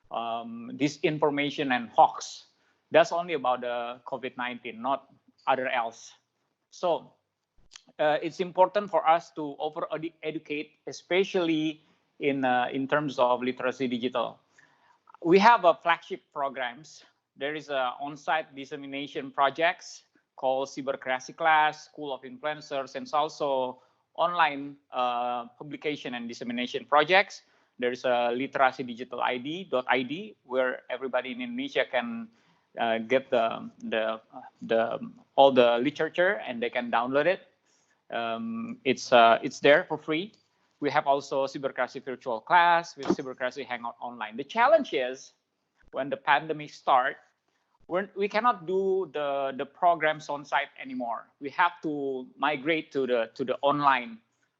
Disinformation and hoax. That's only about the COVID-19, not other else. So it's important for us to over-educate, especially in terms of literacy digital. We have flagship programs. There is on-site dissemination projects called Cybercreasi Class, School of Influencers, and also online publication and dissemination projects. There's a literacy digital ID.id, where everybody in Indonesia can get all the literature, and they can download it. It's there for free. We have also Cybercreasi virtual class with Cybercreasi Hangout online. The challenge is when the pandemic starts, we cannot do the programs on site anymore. We have to migrate to the online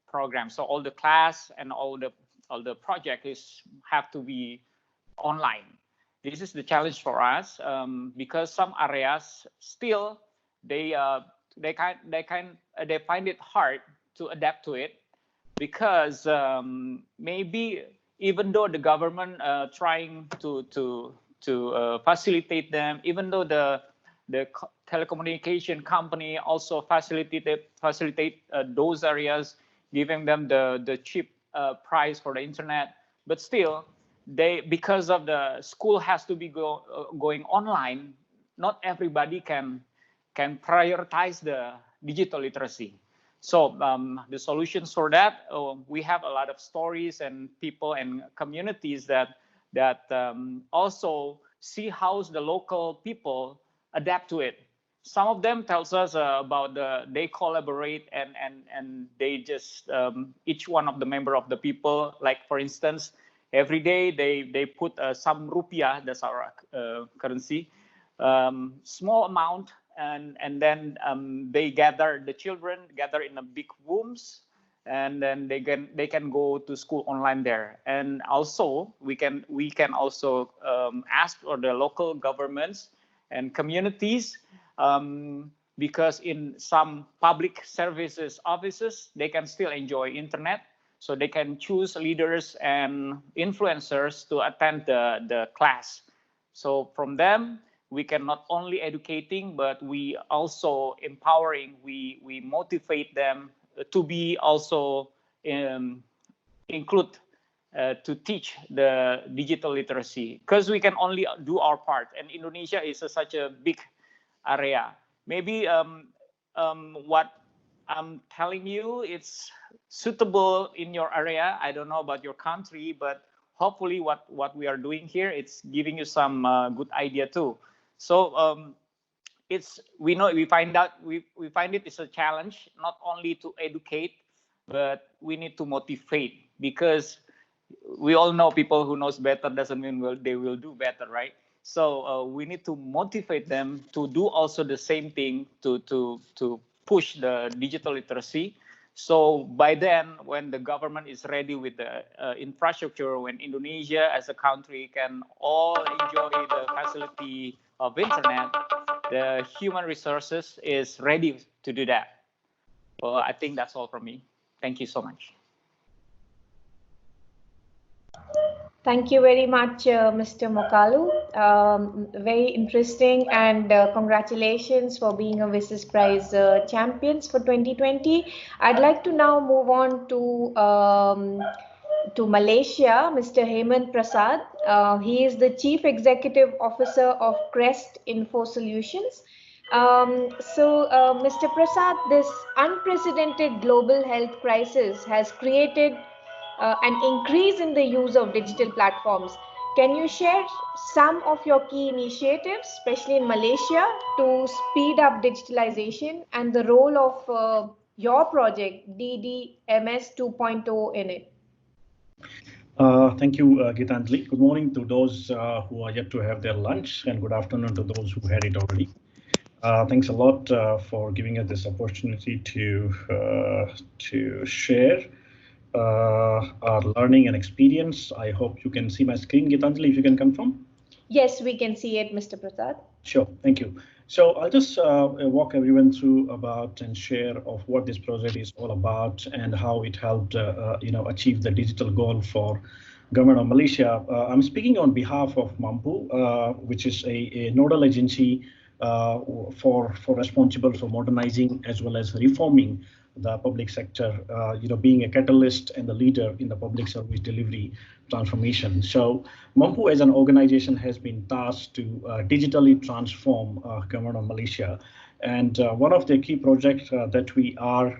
program. So all the class and all the projects have to be online. This is the challenge for us, because some areas still they find it hard to adapt to it, because maybe even though the government trying to facilitate them, even though the telecommunication company also facilitate those areas, giving them the cheap price for the internet, but still because of the school has to be going online, not everybody can prioritize the digital literacy. So the solutions for that, we have a lot of stories and people and communities that also see how the local people adapt to it. Some of them tells us about they collaborate and they just each one of the member of the people, like for instance, every day they put some rupiah, that's our currency, small amount, and then the children gather in a big rooms, and then they can go to school online there. And also we can also ask for the local governments and communities, because in some public services offices they can still enjoy internet, so they can choose leaders and influencers to attend the class. So from them we can not only educating, but we also empowering, we motivate them to be also include to teach the digital literacy, because we can only do our part, and Indonesia is such a big area. Maybe what I'm telling you, it's suitable in your area. I don't know about your country, but hopefully what we are doing here, it's giving you some good idea too. So we find it is a challenge, not only to educate, but we need to motivate, because we all know people who knows better doesn't mean they will do better, right? So we need to motivate them to do also the same thing, to push the digital literacy. So by then, when the government is ready with the infrastructure, when Indonesia as a country can all enjoy the facility of internet, the human resources is ready to do that. Well, I think that's all from me. Thank you so much. Thank you very much, Mr. Mokalu. Very interesting, and congratulations for being a WSIS Prize champions for 2020. I'd like to now move on to Malaysia, Mr. Hemant Prasad. He is the Chief Executive Officer of Crest Info Solutions. Mr. Prasad, this unprecedented global health crisis has created an increase in the use of digital platforms. Can you share some of your key initiatives, especially in Malaysia, to speed up digitalization and the role of your project, DDMS 2.0, in it? Thank you, Gitanjali. Good morning to those who are yet to have their lunch, and good afternoon to those who had it already. Thanks a lot for giving us this opportunity to share our learning and experience. I hope you can see my screen, Gitanjali, if you can confirm. Yes, we can see it, Mr. Prasad. Sure, thank you. So I'll just walk everyone through about and share of what this project is all about and how it helped achieve the digital goal for Government of Malaysia. I'm speaking on behalf of MAMPU, which is a nodal agency for responsible for modernizing as well as reforming the public sector, being a catalyst and the leader in the public service delivery transformation. So MAMPU as an organization has been tasked to digitally transform Government of Malaysia. And one of the key projects that we are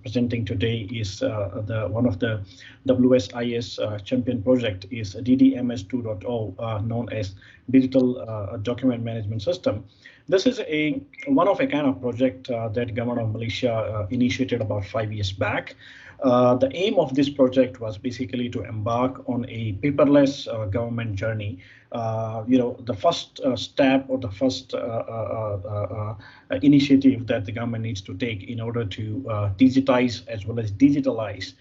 presenting today is one of the WSIS champion project is DDMS 2.0, known as Digital Document Management System. This is a one-of-a-kind of project that Government of Malaysia initiated about 5 years back. The aim of this project was basically to embark on a paperless government journey. The first step or the first initiative that the government needs to take in order to digitize as well as digitalize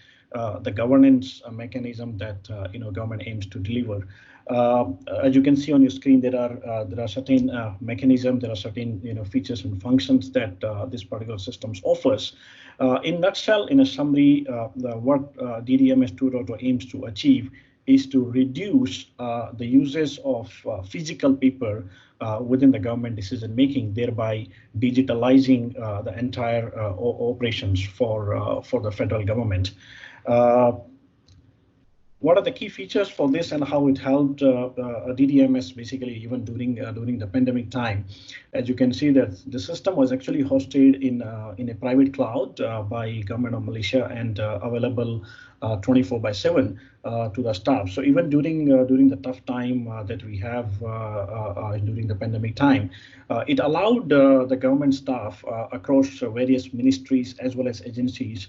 the governance mechanism that government aims to deliver. As you can see on your screen, there are certain mechanisms, there are certain features and functions that this particular systems offers. In nutshell, in a summary, what DDMS 2.0 aims to achieve is to reduce the uses of physical paper within the government decision making, thereby digitalizing the entire operations for the federal government. What are the key features for this and how it helped DDMS basically even during the pandemic time? As you can see that the system was actually hosted in a private cloud by Government of Malaysia and available 24/7 to the staff. So even during the tough time that we have during the pandemic time, it allowed the government staff across various ministries as well as agencies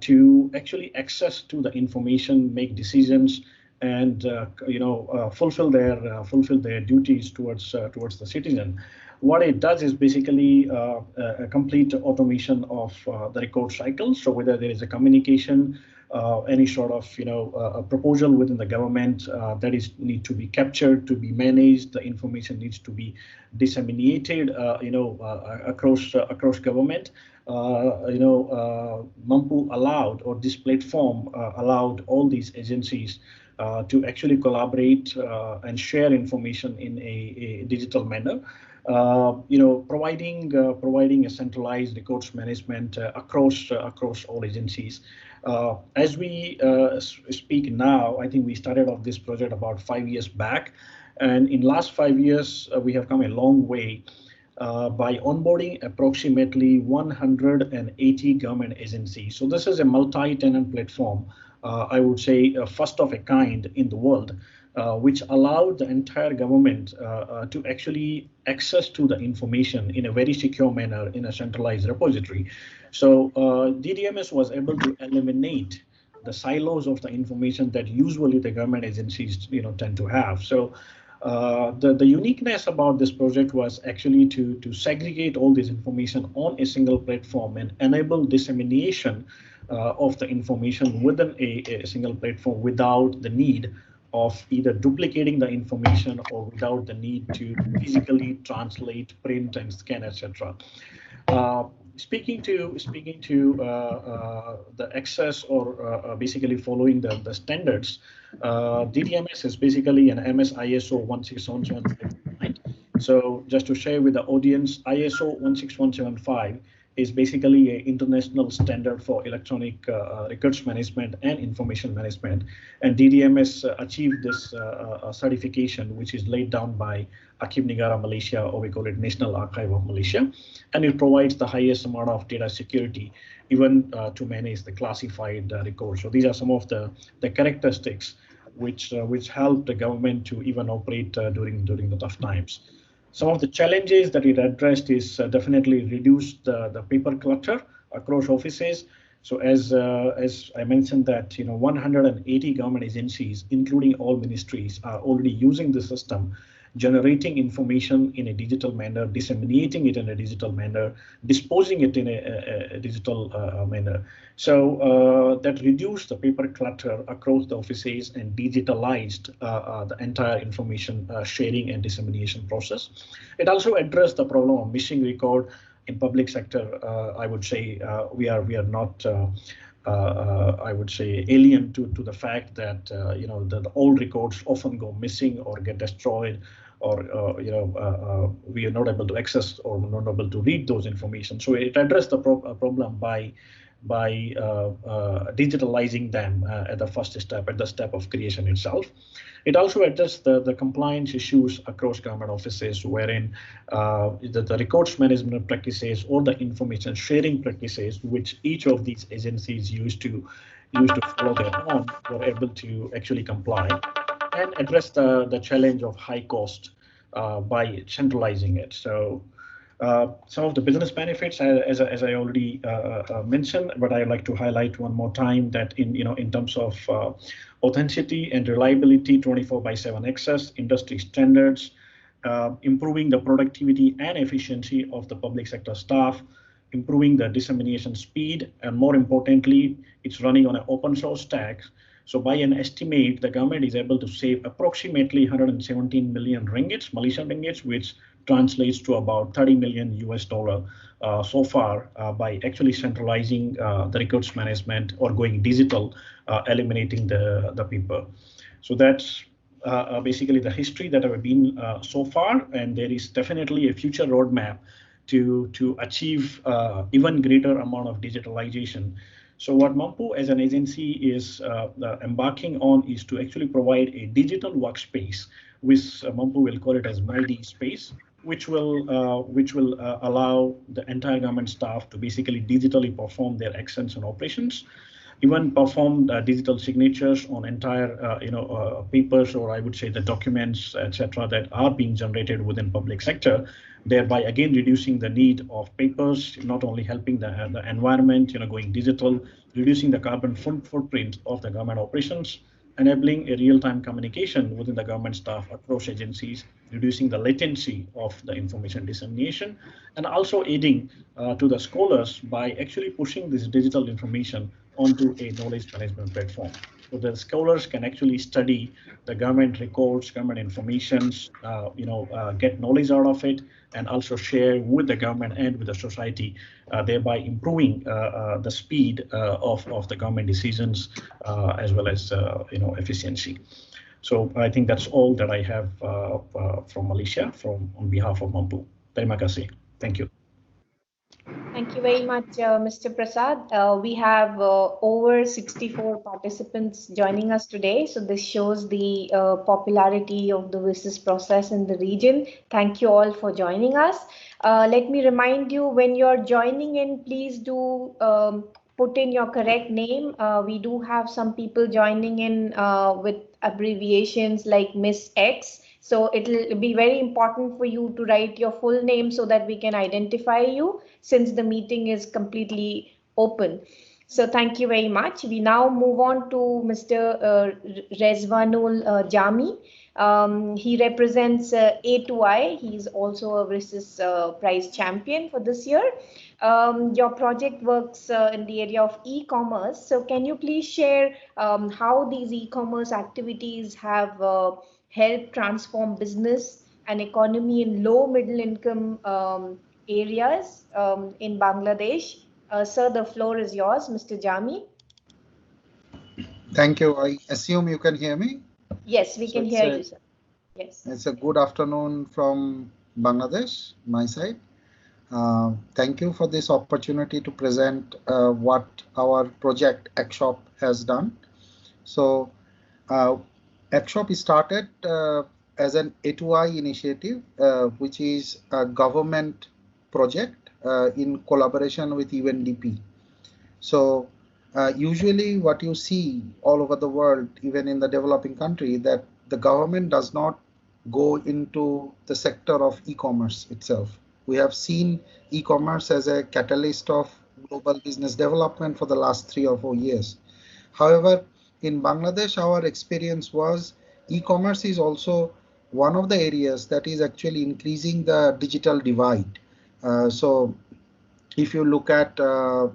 to actually access to the information, make decisions, and fulfill their duties towards the citizen. What it does is basically a complete automation of the record cycle. So whether there is a communication, any sort of a proposal within the government that need to be captured, to be managed, the information needs to be disseminated, across government. MAMPU allowed, or this platform allowed all these agencies to actually collaborate and share information in a digital manner. Providing a centralized records management across all agencies. As we speak now, I think we started off this project about 5 years back, and in last 5 years we have come a long way by onboarding approximately 180 government agencies. So this is a multi-tenant platform, I would say first of a kind in the world, which allowed the entire government to actually access to the information in a very secure manner in a centralized repository. So DDMS was able to eliminate the silos of the information that usually the government agencies tend to have. So the uniqueness about this project was actually to segregate all this information on a single platform and enable dissemination of the information within a single platform without the need of either duplicating the information or without the need to physically translate, print, and scan, etc. Speaking to the access or basically following the standards, DDMS is basically an MS ISO 16175. So just to share with the audience, ISO 16175 is basically an international standard for electronic records management and information management. And DDMS achieved this certification, which is laid down by Archive Negara Malaysia, or we call it National Archive of Malaysia. And it provides the highest amount of data security, even to manage the classified records. So these are some of the characteristics which help the government to even operate during the tough times. Some of the challenges that it addressed is definitely reduce the paper clutter across offices. So as I mentioned that 180 government agencies, including all ministries, are already using the system, generating information in a digital manner, disseminating it in a digital manner, disposing it in a digital manner. So that reduced the paper clutter across the offices and digitalized the entire information sharing and dissemination process. It also addressed the problem of missing record in public sector. I would say we are not I would say alien to the fact that the old records often go missing or get destroyed, or we are not able to access or not able to read those information. So it addressed the problem by digitalizing them at the first step, at the step of creation itself. It also addressed the compliance issues across government offices, wherein the records management practices or the information sharing practices, which each of these agencies used to follow their own, were able to actually comply and address the challenge of high cost by centralizing it. So some of the business benefits, as I already mentioned, but I'd like to highlight one more time that in terms of authenticity and reliability, 24/7 access, industry standards, improving the productivity and efficiency of the public sector staff, improving the dissemination speed, and more importantly, it's running on an open source stack. So by an estimate, the government is able to save approximately 117 million ringgits, Malaysian ringgits, which translates to about $30 million so far by actually centralizing the records management or going digital, eliminating the paper. So that's basically the history that I've been so far, and there is definitely a future roadmap to achieve even greater amount of digitalization. So what Mampu as an agency is embarking on is to actually provide a digital workspace, which Mampu will call it as multi space, which will allow the entire government staff to basically digitally perform their actions and operations, even perform digital signatures on entire papers, or I would say the documents, etc., that are being generated within public sector, thereby again reducing the need of papers, not only helping the environment, going digital, reducing the carbon footprint of the government operations, enabling a real-time communication within the government staff across agencies, reducing the latency of the information dissemination, and also aiding to the scholars by actually pushing this digital information onto a knowledge management platform. So the scholars can actually study the government records, government informations, get knowledge out of it, and also share with the government and with the society, thereby improving the speed of the government decisions as well as efficiency. So I think that's all that I have from Malaysia, on behalf of Mampu. Terima kasih. Thank you. Thank you very much, Mr. Prasad. We have over 64 participants joining us today. So this shows the popularity of the WSIS process in the region. Thank you all for joining us. Let me remind you, when you're joining in, please do put in your correct name. We do have some people joining in with abbreviations like Miss X. So it'll be very important for you to write your full name so that we can identify you, since the meeting is completely open. So thank you very much. We now move on to Mr. Rezvanul Jami. He represents A2I. He's also a WSIS Prize champion for this year. Your project works in the area of e-commerce. So can you please share how these e-commerce activities have helped transform business and economy in low middle income areas in Bangladesh? Sir, the floor is yours, Mr. Jami. Thank you. I assume you can hear me? Yes, we can hear you, sir. Yes. It's a good afternoon from Bangladesh, my side. Thank you for this opportunity to present what our project Ict has done. So Ict started as an A2I initiative, which is a government project in collaboration with UNDP. So usually what you see all over the world, even in the developing country, that the government does not go into the sector of e-commerce itself. We have seen e-commerce as a catalyst of global business development for the last 3 or 4 years. However, in Bangladesh, our experience was e-commerce is also one of the areas that is actually increasing the digital divide. So if you look at a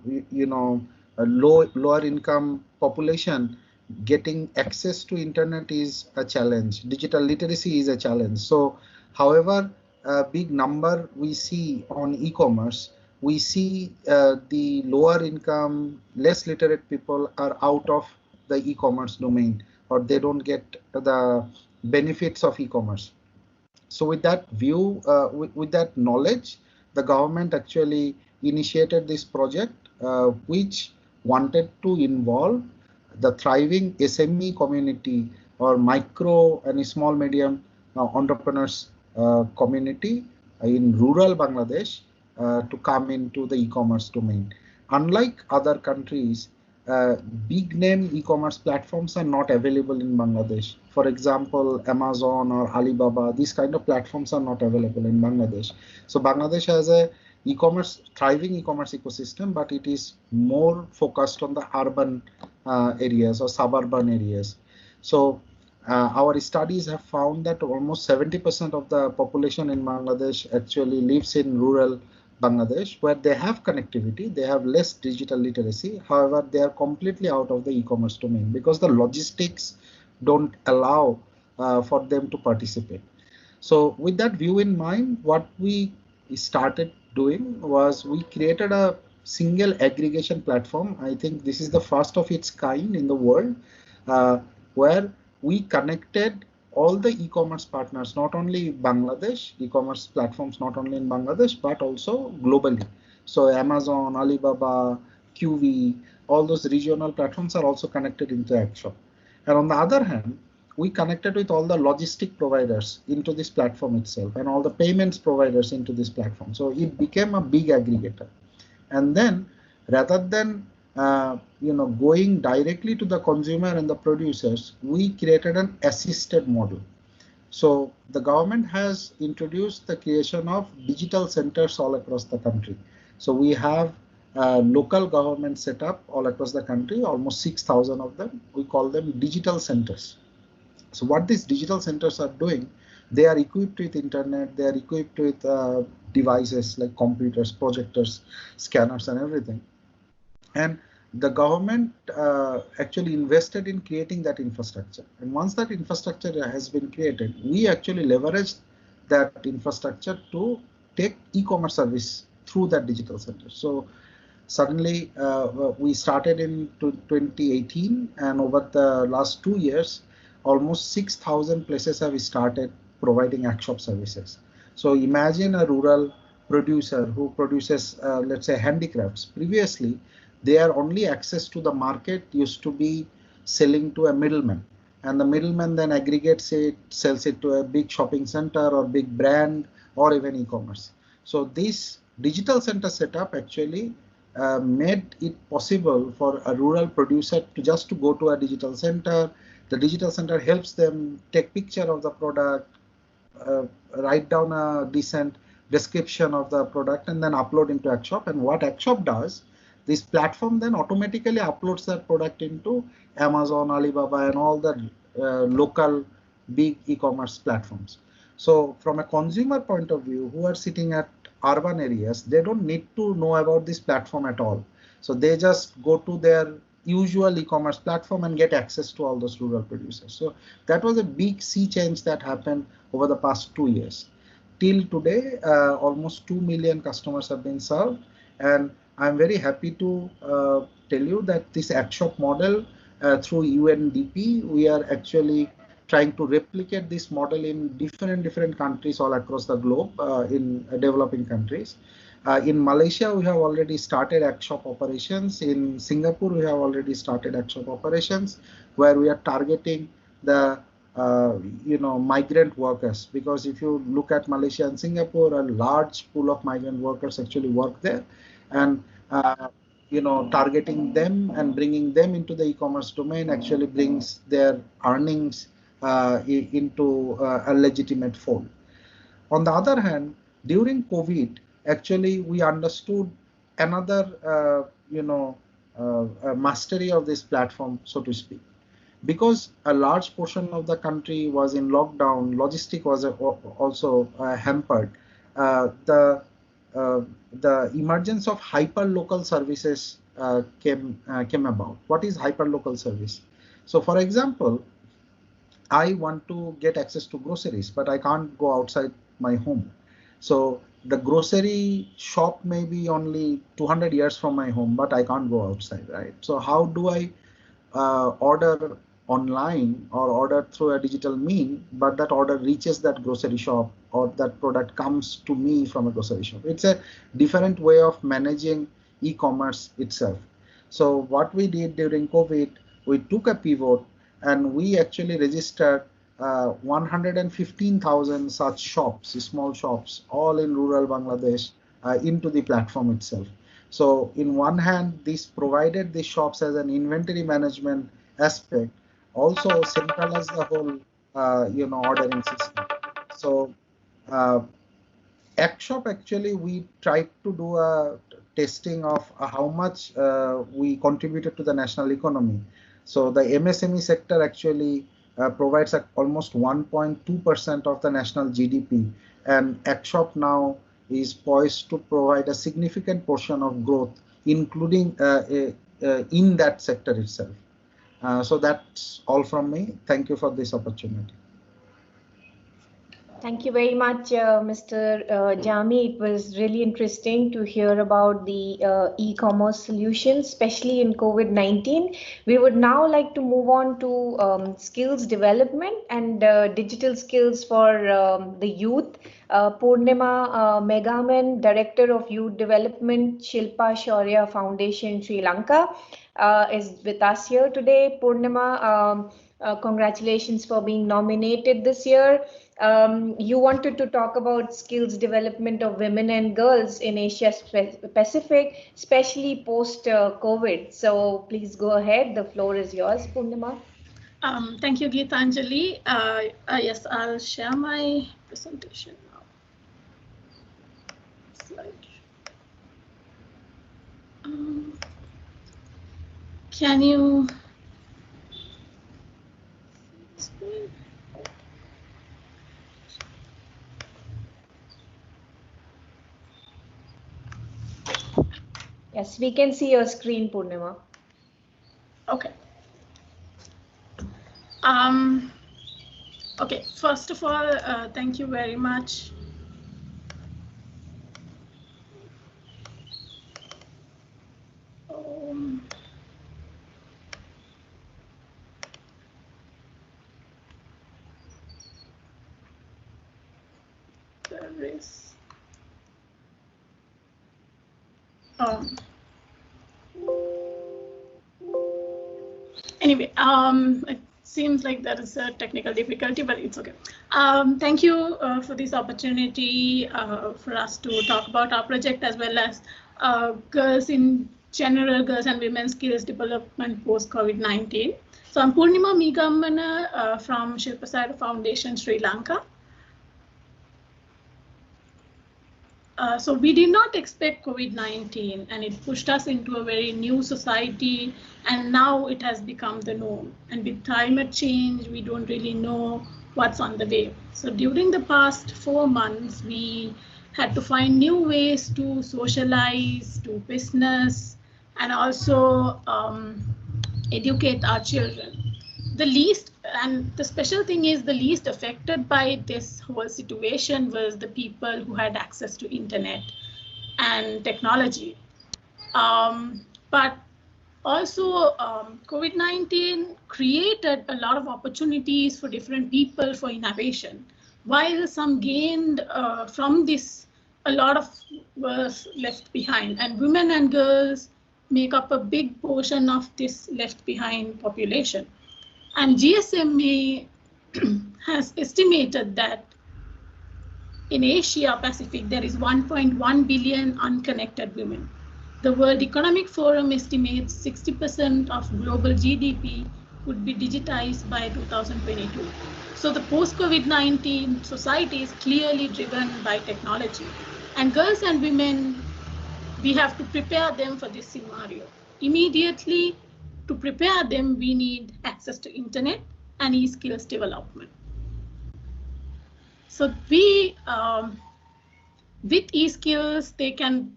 lower income population, getting access to internet is a challenge. Digital literacy is a challenge. So however a big number we see on e-commerce, we see the lower income, less literate people are out of the e-commerce domain, or they don't get the benefits of e-commerce. So with that view, with that knowledge, the government actually initiated this project, which wanted to involve the thriving SME community or micro and small medium entrepreneurs community in rural Bangladesh to come into the e-commerce domain. Unlike other countries, big name e-commerce platforms are not available in Bangladesh. For example, Amazon or Alibaba, these kind of platforms are not available in Bangladesh. So Bangladesh has a thriving e-commerce ecosystem, but it is more focused on the urban areas or suburban areas. So our studies have found that almost 70% of the population in Bangladesh actually lives in rural Bangladesh, where they have connectivity, they have less digital literacy. However, they are completely out of the e-commerce domain because the logistics don't allow for them to participate. So with that view in mind, what we started doing was we created a single aggregation platform. I think this is the first of its kind in the world, where we connected all the e-commerce partners, not only Bangladesh, e-commerce platforms not only in Bangladesh, but also globally. So Amazon, Alibaba, QV, all those regional platforms are also connected into Ict. And on the other hand, we connected with all the logistic providers into this platform itself and all the payments providers into this platform. So it became a big aggregator. And then rather than going directly to the consumer and the producers, we created an assisted model. So the government has introduced the creation of digital centers all across the country. So we have local government set up all across the country, almost 6,000 of them. We call them digital centers. So what these digital centers are doing, they are equipped with internet, they are equipped with devices like computers, projectors, scanners, and everything. And the government actually invested in creating that infrastructure. And once that infrastructure has been created, we actually leveraged that infrastructure to take e-commerce service through that digital center. So suddenly we started in 2018, and over the last 2 years, almost 6,000 places have started providing Ict services. So imagine a rural producer who produces, let's say, handicrafts. Previously, their only access to the market used to be selling to a middleman, and the middleman then aggregates it, sells it to a big shopping center or big brand or even e-commerce. So this digital center setup actually made it possible for a rural producer to just go to a digital center. The digital center helps them take picture of the product, write down a decent description of the product, and then upload into Ict. And what Ict does, this platform then automatically uploads that product into Amazon, Alibaba, and all the local big e-commerce platforms. So from a consumer point of view, who are sitting at urban areas, they don't need to know about this platform at all. So they just go to their usual e-commerce platform and get access to all those rural producers. So that was a big sea change that happened over the past 2 years. Till today, almost 2 million customers have been served, and I'm very happy to tell you that this Ict model through UNDP, we are actually trying to replicate this model in different countries all across the globe, in developing countries. In Malaysia, we have already started Ict Shop operations. In Singapore, we have already started Ict Shop operations, where we are targeting the migrant workers, because if you look at Malaysia and Singapore, a large pool of migrant workers actually work there, and targeting them and bringing them into the e-commerce domain actually brings their earnings into a legitimate fold. On the other hand, during COVID, actually we understood another mastery of this platform, so to speak. Because a large portion of the country was in lockdown, logistic was also hampered. The emergence of hyper-local services came about. What is hyper-local service? So, for example, I want to get access to groceries, but I can't go outside my home. So the grocery shop may be only 200 yards from my home, but I can't go outside, right? So how do I order online or order through a digital mean, but that order reaches that grocery shop or that product comes to me from a grocery shop? It's a different way of managing e-commerce itself. So what we did during COVID, we took a pivot and we actually registered 115,000 such shops, small shops, all in rural Bangladesh, into the platform itself. So in one hand, this provided the shops as an inventory management aspect, also centralized the whole ordering system. So Ict Shop, actually we tried to do a testing of how much we contributed to the national economy. So the MSME sector actually provides almost 1.2% of the national GDP, and Ict Shop now is poised to provide a significant portion of growth, including in that sector itself. So that's all from me. Thank you for this opportunity. Thank you very much, Mr. Jami. It was really interesting to hear about the e-commerce solutions, especially in COVID-19. We would now like to move on to skills development and digital skills for the youth. Poornima Meegammana, Director of Youth Development, Shilpa Shaurya Foundation, Sri Lanka, is with us here today. Poornima, congratulations for being nominated this year. You wanted to talk about skills development of women and girls in Asia-Pacific, especially post-COVID. So please go ahead. The floor is yours, Poornima. Thank you, Geetanjali. Yes, I'll share my presentation now. Slide. Can you? Yes, we can see your screen, Poornima. Okay. Okay, first of all, thank you very much. There is. Anyway, it seems like there is a technical difficulty, but it's okay. Thank you for this opportunity for us to talk about our project, as well as girls in general, girls and women's skills development post-COVID-19. So I'm Poornima Meegammana from Shilpa Shaurya Foundation, Sri Lanka. So we did not expect COVID-19, and it pushed us into a very new society, and now it has become the norm. And with climate change, we don't really know what's on the way. So during the past 4 months, we had to find new ways to socialize, do business, and also educate our children. And the special thing is, the least affected by this whole situation was the people who had access to internet and technology. But also, COVID-19 created a lot of opportunities for different people for innovation. While some gained from this, a lot of was left behind, and women and girls make up a big portion of this left behind population. And GSMA has estimated that in Asia-Pacific, there is 1.1 billion unconnected women. The World Economic Forum estimates 60% of global GDP would be digitized by 2022. So the post-COVID-19 society is clearly driven by technology. And girls and women, we have to prepare them for this scenario. Immediately, to prepare them, we need access to internet and e-skills development. So we, with e-skills, they can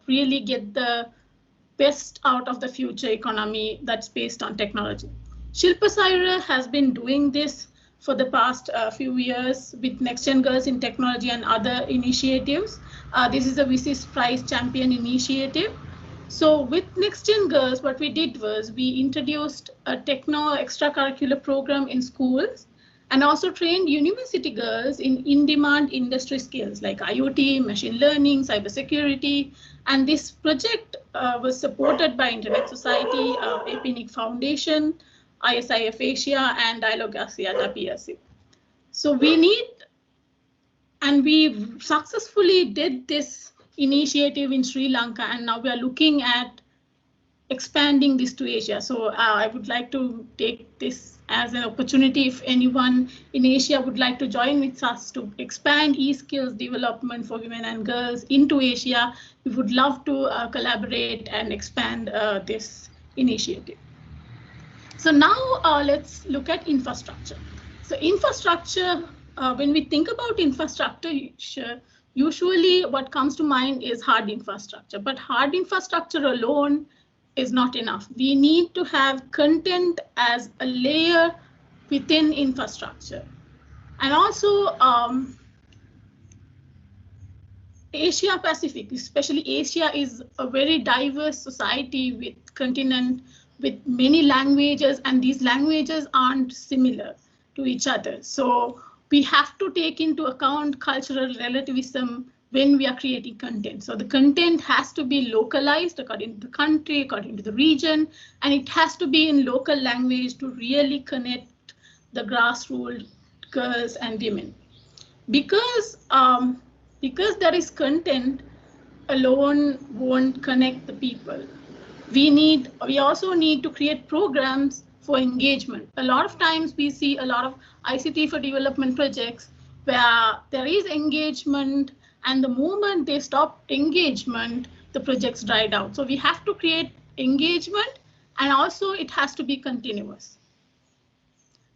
really get the best out of the future economy that's based on technology. Shilpa Saira has been doing this for the past few years with Next Gen Girls in Technology and other initiatives. This is a WSIS Prize Champion initiative. So with Next Gen Girls, what we did was we introduced a techno extracurricular program in schools and also trained university girls in in-demand industry skills like IoT, machine learning, cybersecurity. And this project was supported by Internet Society, APNIC Foundation, ISIF Asia, and Dialogue Asia PSC. So we need, and we successfully did this initiative in Sri Lanka, and now we are looking at expanding this to Asia. So I would like to take this as an opportunity if anyone in Asia would like to join with us to expand e-skills development for women and girls into Asia. We would love to collaborate and expand this initiative. So now let's look at infrastructure. So infrastructure, when we think about infrastructure, usually what comes to mind is hard infrastructure, but hard infrastructure alone is not enough. We need to have content as a layer within infrastructure. And also Asia-Pacific, especially Asia, is a very diverse society with continent with many languages, and these languages aren't similar to each other. So we have to take into account cultural relativism when we are creating content. So the content has to be localized according to the country, according to the region, and it has to be in local language to really connect the grassroots girls and women. Because there is content alone won't connect the people. We also need to create programs for engagement. A lot of times we see a lot of ICT for development projects where there is engagement, and the moment they stop engagement, the projects died out. So we have to create engagement, and also it has to be continuous.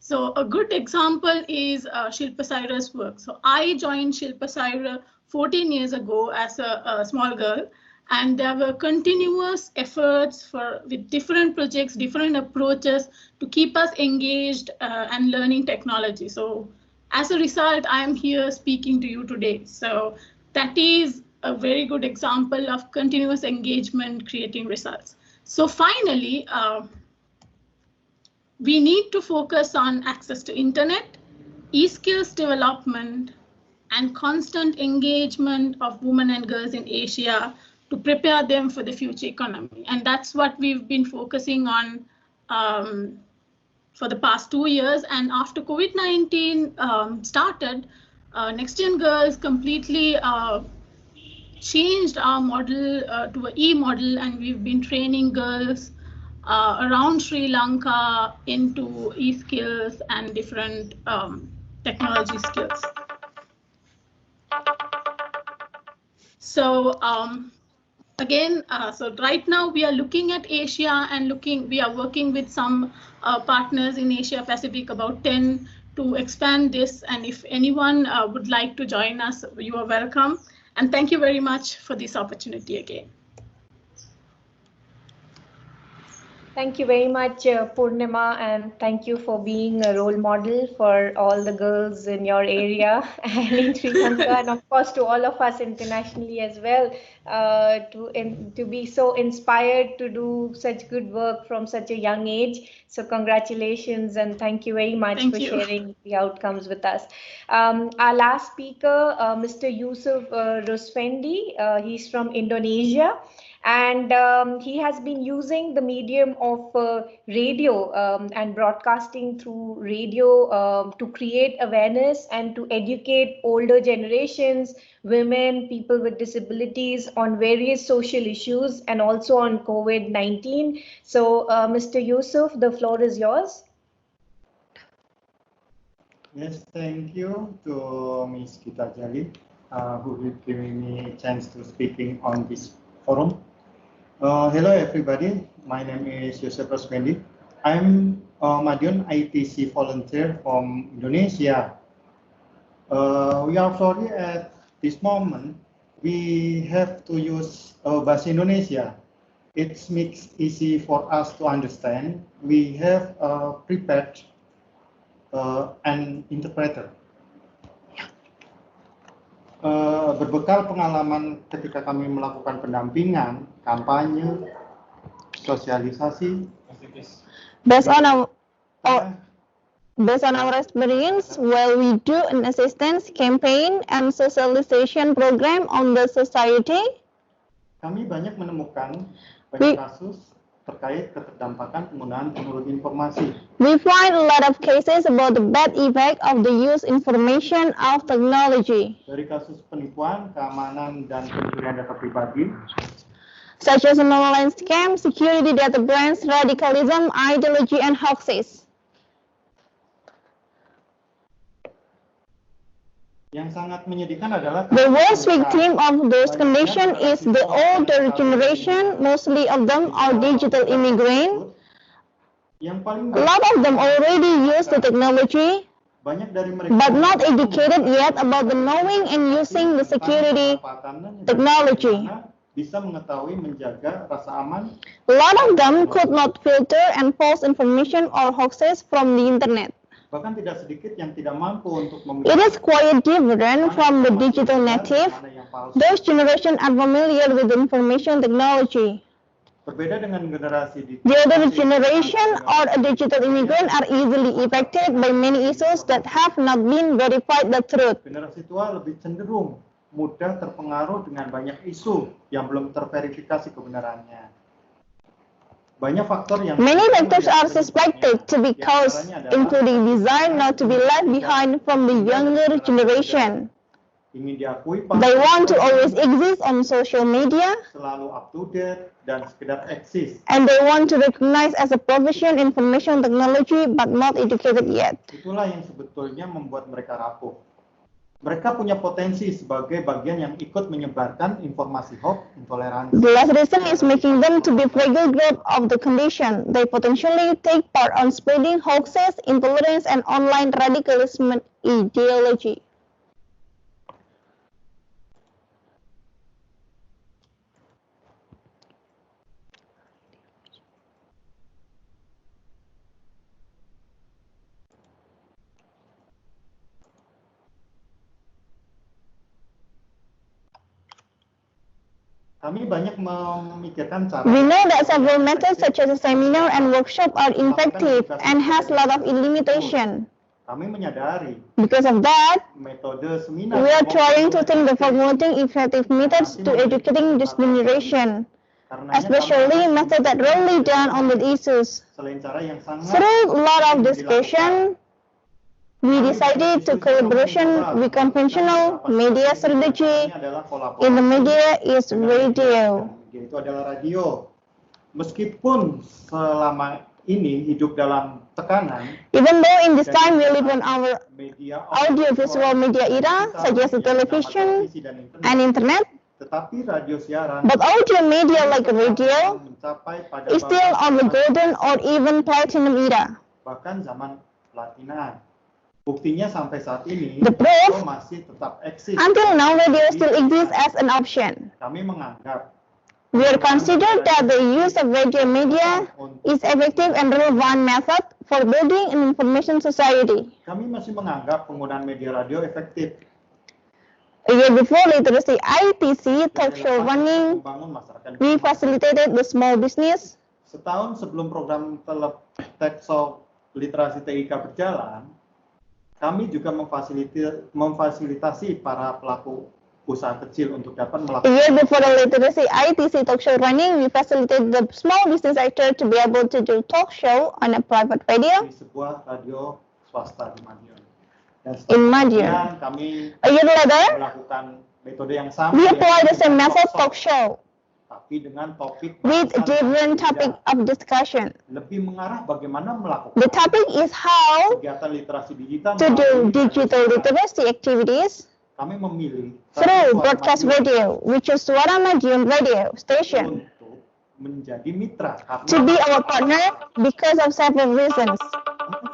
So a good example is Shilpa Saira's work. So I joined Shilpa Saira 14 years ago as a small girl, and there were continuous efforts with different projects, different approaches to keep us engaged and learning technology. So as a result, I am here speaking to you today. So that is a very good example of continuous engagement creating results. So finally, we need to focus on access to internet, e-skills development, and constant engagement of women and girls in Asia to prepare them for the future economy. And that's what we've been focusing on for the past 2 years. And after COVID-19 started, Next Gen Girls completely changed our model to an e-model, and we've been training girls around Sri Lanka into e-skills and different technology skills. So again, so right now we are looking at Asia and we are working with some partners in Asia Pacific, about 10, to expand this. And if anyone would like to join us, you are welcome. And thank you very much for this opportunity again. Thank you very much, Poornima, and thank you for being a role model for all the girls in your area and in Sri Lanka, and of course to all of us internationally as well, to be so inspired to do such good work from such a young age. So congratulations and thank you very much for sharing the outcomes with us. Our last speaker, Mr. Yusuf Rusfendi, he's from Indonesia. And he has been using the medium of radio and broadcasting through radio to create awareness and to educate older generations, women, people with disabilities on various social issues and also on COVID-19. So, Mr. Yusuf, the floor is yours. Yes, thank you to Ms. Gita Jali, who will giving me a chance to speaking on this forum. Hello everybody, my name is Yusuf Rusfendi. I'm a Madiun ITC volunteer from Indonesia. We are sorry at this moment we have to use bahasa Indonesia. It makes easy for us to understand. We have prepared an interpreter. Berbekal pengalaman ketika kami melakukan pendampingan, kampanye, sosialisasi. Based on our experience, while we do an assistance campaign and socialization program on the society, kami banyak menemukan banyak kasus terkait keterdampakan penggunaan teknologi informasi. We find a lot of cases about the bad effect of the use information of technology. Dari kasus penipuan, keamanan, dan pencurian data pribadi, such as an online scam, security data breach, radicalism, ideology, and hoaxes. Yang sangat menyedihkan adalah the worst victim of those conditions is the older generation. Mostly of them are digital immigrants. A lot of them already use the technology, but not educated yet about the knowing and using the security technology. Bisa mengetahui menjaga rasa aman. A lot of them could not filter and false information or hoaxes from the internet. Bahkan tidak sedikit yang tidak mampu untuk It is quite different from the digital native. Those generations are familiar with information technology. Berbeda dengan generasi the other generation or a digital immigrant are easily affected by many issues that have not been verified the truth. Generasi tua lebih cenderung mudah terpengaruh dengan banyak isu yang belum terverifikasi kebenarannya. Banyak faktor yang many factors are suspected to be caused, including desire not to be left behind from the younger generation. Ingin diakui, they want to always exist on social media, selalu up to date dan sekedar eksis. And they want to recognize as a profession information technology but not educated yet. Itulah yang sebetulnya membuat mereka rapuh. Mereka punya potensi sebagai bagian yang ikut menyebarkan informasi hoax, intoleransi. The last reason is making them to be fragile group of the condition. They potentially take part on spreading hoaxes, intolerance, and online radicalism ideology. Kami banyak memikirkan cara. We know that several methods such as a seminar and workshop are effective and has a lot of limitation. Kami menyadari. Because of that, metode seminar we are trying to think the formulating effective methods to educating this generation, especially methods that rely down on the issues. Through a lot of discussion, we decided to collaboration with conventional media strategy. In the media is radio. Itu adalah radio. Meskipun selama ini hidup dalam tekanan. Even though in this time we live in our audiovisual media era, such as the television and internet, tetapi radio siaran, but audio media like radio is still on the golden or even platinum era. Bahkan zaman platina. Buktinya sampai saat ini, the proof, masih tetap eksis. Until now, radio still exists as an option. Kami menganggap We are considered that the use of radio media is effective and relevant method for building an information society. Kami masih menganggap penggunaan media radio efektif. A year before literacy ITC talk show running, we facilitated the small business. Setahun sebelum program talkshow literasi TIK berjalan, kami juga memfasilitasi para pelaku usaha kecil untuk dapat melakukan. A year before the literacy ITC talk show running, we facilitated the small business actor to be able to do talk show on a private radio. Di sebuah radio swasta di Madiun. In Madiun. Kami a year later, melakukan metode yang sama. We apply the same method talk show. Tapi dengan topik with different topic of discussion. Lebih mengarah bagaimana melakukan. The topic is how kegiatan literasi digital to do digital literacy activities. Kami memilih through broadcast radio, which is Suara Madiun radio station. Untuk menjadi mitra. To be our partner because of several reasons.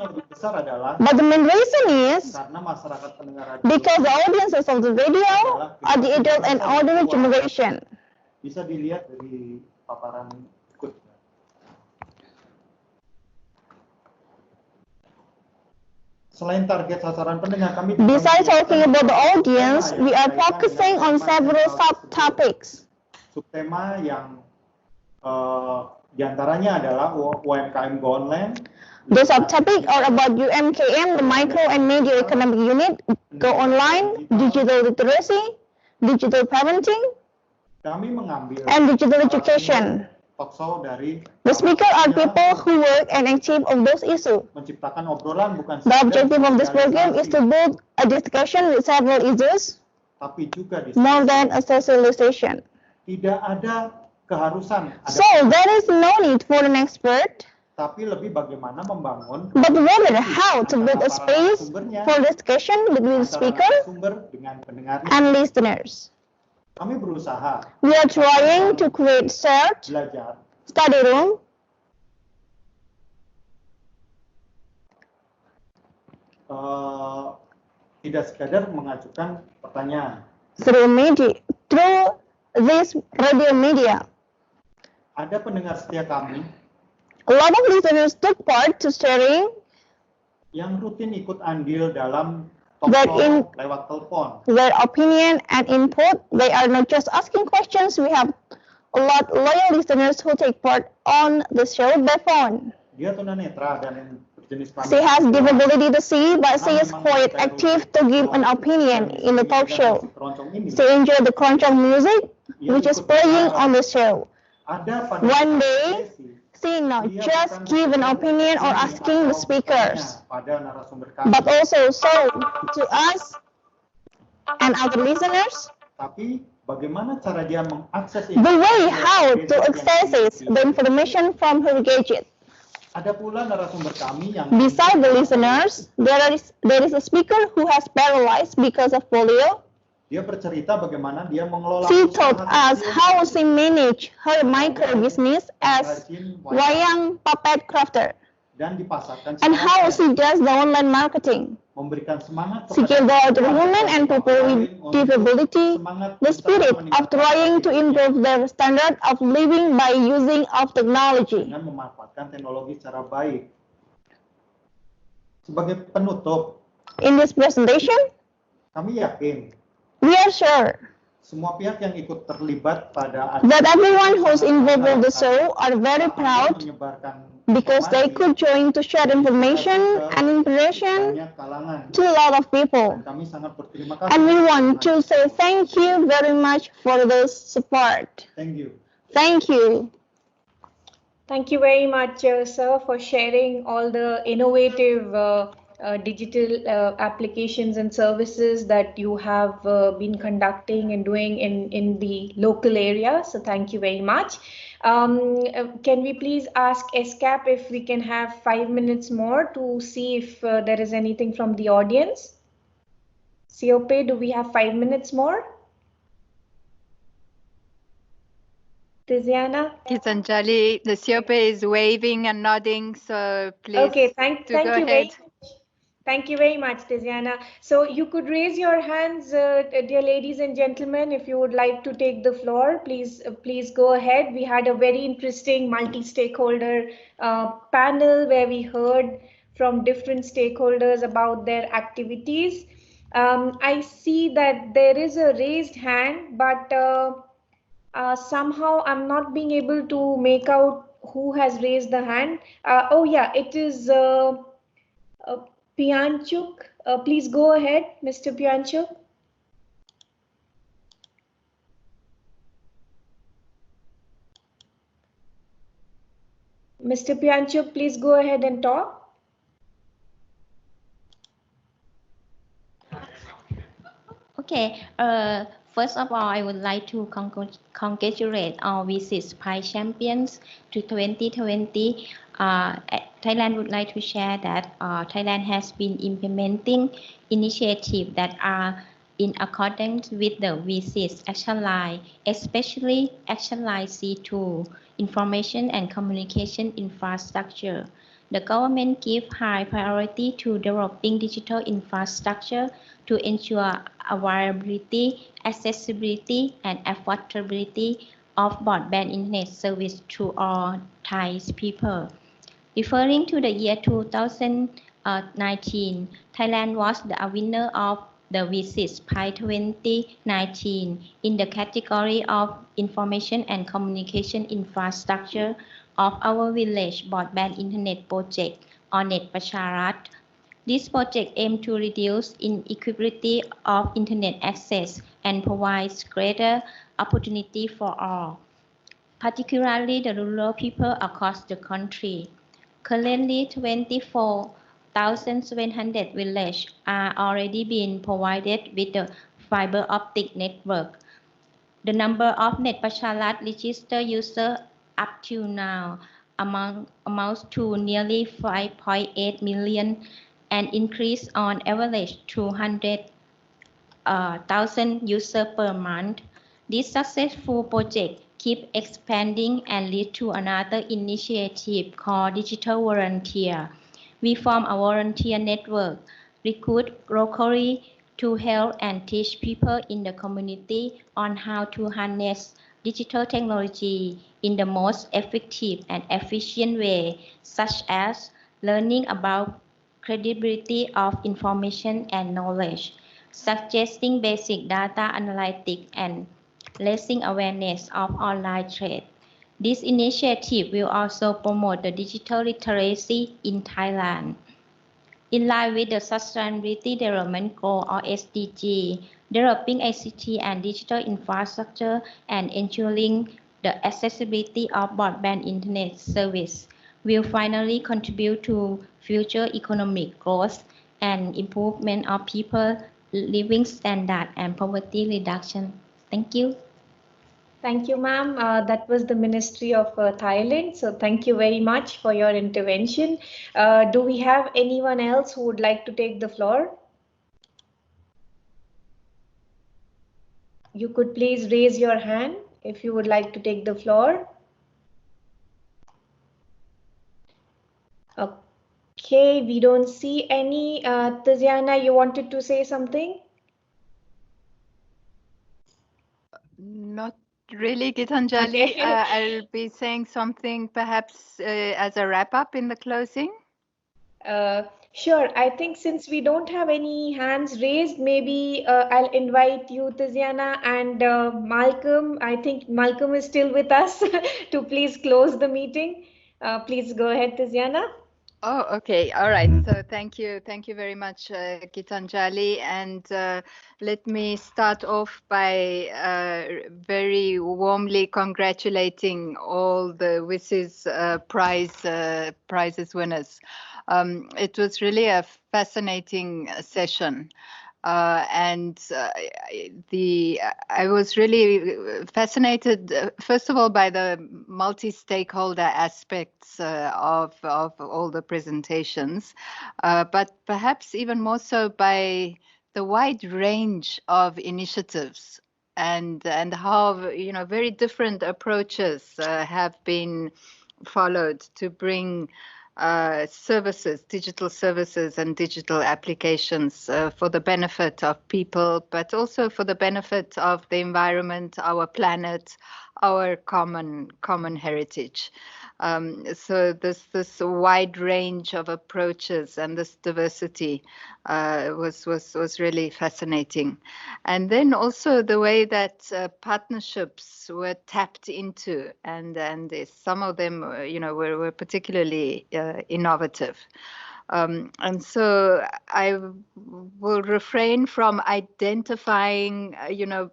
Yang lebih besar adalah. But the main reason is karena masyarakat pendengar radio. Because the audiences of the radio are the adult and older generation. Bisa dilihat dari paparan berikut. Selain target sasaran pendengar, kami besides talking about the audience, we are focusing on several subtopics. Subtema yang diantaranya adalah UMKM Go Online. The subtopic are about UMKM, the micro and media economic unit, Go Online, digital literacy, digital parenting, kami mengambil and digital education. Dari the speaker are people who work and active on those issues. Menciptakan obrolan bukan the objective of this program is to build a discussion with several issues, tapi juga more than a socialization. Tidak ada keharusan. So there is no need for an expert. Tapi lebih bagaimana membangun. But rather how to build a space for discussion between speakers and listeners. Kami berusaha. We are trying to create shared study room tidak sekadar mengajukan pertanyaan. Through this radio media. Ada pendengar setia kami. A lot of listeners took part to sharing. Yang rutin ikut andil dalam lewat telepon. Their opinion and input. They are not just asking questions. We have a lot loyal listeners who take part on the show by phone. Dia tunanetra dan berjenis kelamin. She has disability to see, but she is quite active to give an opinion in the talk show. She enjoyed the keroncong music, which is playing on the show. One day, she not just give an opinion or asking the speakers, but also show to us and other listeners the way how to access the information from her gadget. Besides the listeners, there is a speaker who has paralyzed because of polio. Dia bercerita bagaimana dia mengelola. She taught us how she manage her micro business as wayang puppet crafter. Dan dipasarkan. And how she does the online marketing. Memberikan semangat. She gives the other women and people with disability the spirit of trying to improve their standard of living by using of technology. Dengan memanfaatkan teknologi secara baik. Sebagai penutup. In this presentation, kami yakin. We are sure semua pihak yang ikut terlibat pada that everyone who's involved with the show are very proud because they could join to share information and inspiration to a lot of people. And we want to say thank you very much for this support. Thank you. Thank you. Thank you very much, sir, for sharing all the innovative digital applications and services that you have been conducting and doing in the local area. So thank you very much. Can we please ask ESCAP if we can have 5 minutes more to see if there is anything from the audience? COP, do we have 5 minutes more? Tiziana? Gitanjali, the COP is waving and nodding, so please okay, thank you go ahead. very much. Thank you very much, Tiziana. So you could raise your hands, dear ladies and gentlemen, if you would like to take the floor. Please go ahead. We had a very interesting multi-stakeholder panel where we heard from different stakeholders about their activities. I see that there is a raised hand, but somehow I'm not being able to make out who has raised the hand. Oh yeah, it is Pianchuk. Please go ahead, Mr. Pianchuk. Mr. Pianchuk, please go ahead and talk. Okay. First of all, I would like to congratulate our WSIS Pi champions to 2020. Thailand would like to share that Thailand has been implementing initiatives that are in accordance with the WSIS action line, especially action line C2, information and communication infrastructure. The government gives high priority to developing digital infrastructure to ensure availability, accessibility, and affordability of broadband internet service to all Thai people. Referring to the year 2019, Thailand was the winner of the WSIS Pi 2019 in the category of information and communication infrastructure of our village broadband internet project or Net Pracharat. This project aims to reduce inequality of internet access and provides greater opportunity for all, particularly the rural people across the country. Currently, 24,700 villages are already being provided with the fiber optic network. The number of Net Pracharat registered users up to now amounts to nearly 5.8 million, an increase on average 200,000 users per month. This successful project keep expanding and lead to another initiative called Digital Volunteer. We form a volunteer network, recruit locally to help and teach people in the community on how to harness digital technology in the most effective and efficient way, such as learning about credibility of information and knowledge, suggesting basic data analytics and raising awareness of online trade. This initiative will also promote the digital literacy in Thailand. In line with the Sustainability Development Goal or SDG, developing ICT and digital infrastructure and ensuring the accessibility of broadband internet service will finally contribute to future economic growth and improvement of people living standard and poverty reduction. Thank you. Thank you, ma'am. That was the Ministry of Thailand. So thank you very much for your intervention. Do we have anyone else who would like to take the floor? You could please raise your hand if you would like to take the floor. Okay, we don't see any. Tiziana, you wanted to say something? Not really, Gitanjali. Okay. I'll be saying something perhaps as a wrap up in the closing. Sure. I think since we don't have any hands raised, maybe I'll invite you, Tiziana, and Malcolm. I think Malcolm is still with us to please close the meeting. Please go ahead, Tiziana. Oh, okay. All right. So thank you. Thank you very much, Gitanjali. And let me start off by very warmly congratulating all the WSIS prizes winners. It was really a fascinating session. I was really fascinated, first of all, by the multi-stakeholder aspects of all the presentations, but perhaps even more so by the wide range of initiatives and how very different approaches have been followed to bring services, digital services and digital applications for the benefit of people, but also for the benefit of the environment, our planet, our common heritage. So this wide range of approaches and this diversity was really fascinating. And then also the way that partnerships were tapped into, and some of them, were particularly innovative. And so I will refrain from identifying,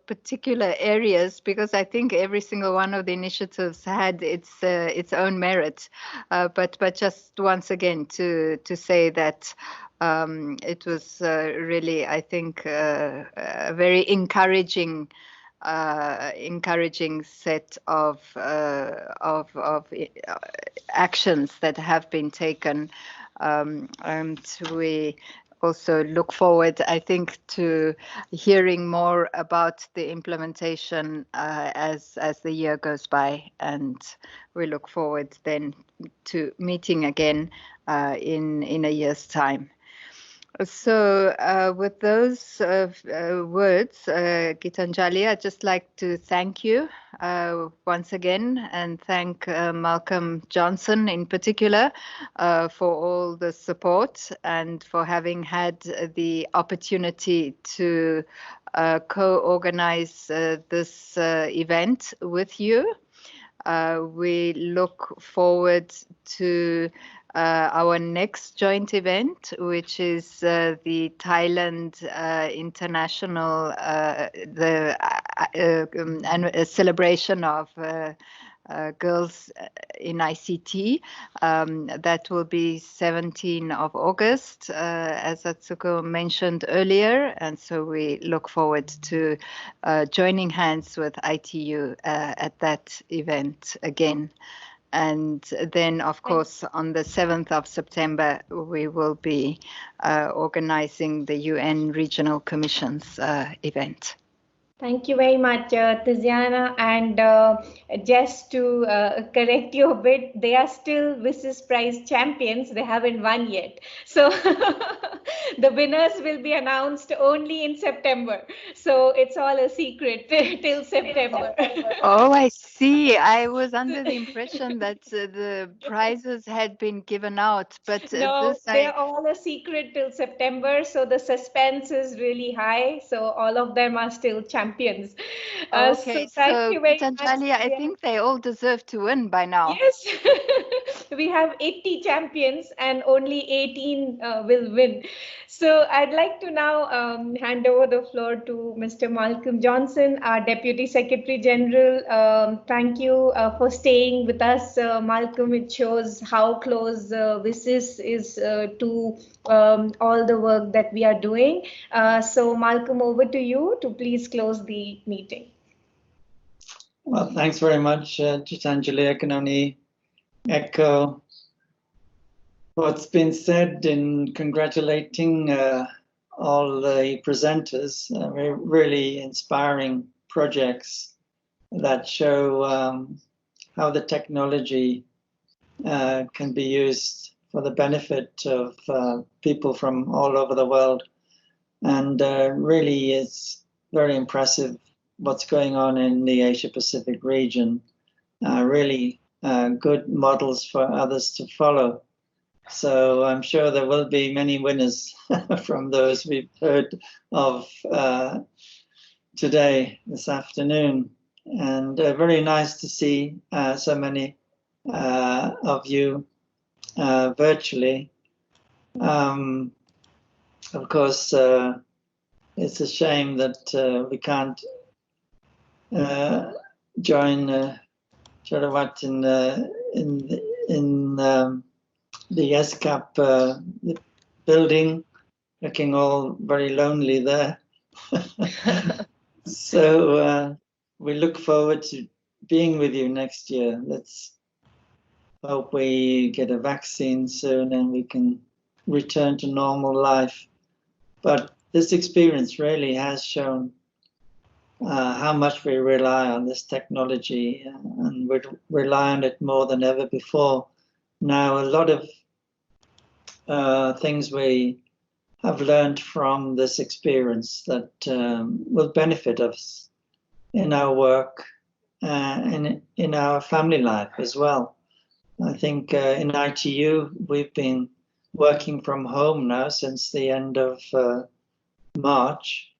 particular areas, because I think every single one of the initiatives had its own merit. But just once again to say that it was really, I think, a very encouraging set of actions that have been taken, and we also look forward, I think, to hearing more about the implementation as the year goes by, and we look forward then to meeting again in a year's time. So with those words, Gitanjali, I'd just like to thank you once again, and thank Malcolm Johnson in particular for all the support and for having had the opportunity to co-organize this event with you. We look forward to our next joint event, which is the Thailand International celebration of girls in ICT. That will be 17 of August, as Atsuko mentioned earlier. And so we look forward to joining hands with ITU at that event again. And then, of course, on the 7th of September, we will be organizing the UN Regional Commission's event. Thank you very much, Tiziana. And just to correct you a bit, they are still WSIS Prize champions. They haven't won yet. So the winners will be announced only in September. So it's all a secret till September. Oh, I see. I was under the impression that the prizes had been given out, but no, they're all a secret till September. So the suspense is really high. So all of them are still champions. Okay, so thank you very much. I think they all deserve to win by now. Yes, we have 80 champions and only 18 will win. So I'd like to now hand over the floor to Mr. Malcolm Johnson, our Deputy Secretary General. Thank you for staying with us, Malcolm. It shows how close WSIS is to all the work that we are doing. So Malcolm, over to you to please close the meeting. Well, thanks very much, Gitanjali. I can only echo what's been said in congratulating all the presenters. Really inspiring projects that show how the technology can be used for the benefit of people from all over the world. And really, it's very impressive what's going on in the Asia-Pacific region. Really good models for others to follow. So I'm sure there will be many winners from those we've heard of today, this afternoon. And very nice to see so many of you virtually. Of course, it's a shame that we can't join Charawat in the UNESCAP building, looking all very lonely there. So we look forward to being with you next year. Let's hope we get a vaccine soon and we can return to normal life. But this experience really has shown how much we rely on this technology, and we rely on it more than ever before. Now, a lot of things we have learned from this experience that will benefit us in our work and in our family life as well. I think in ITU, we've been working from home now since the end of March,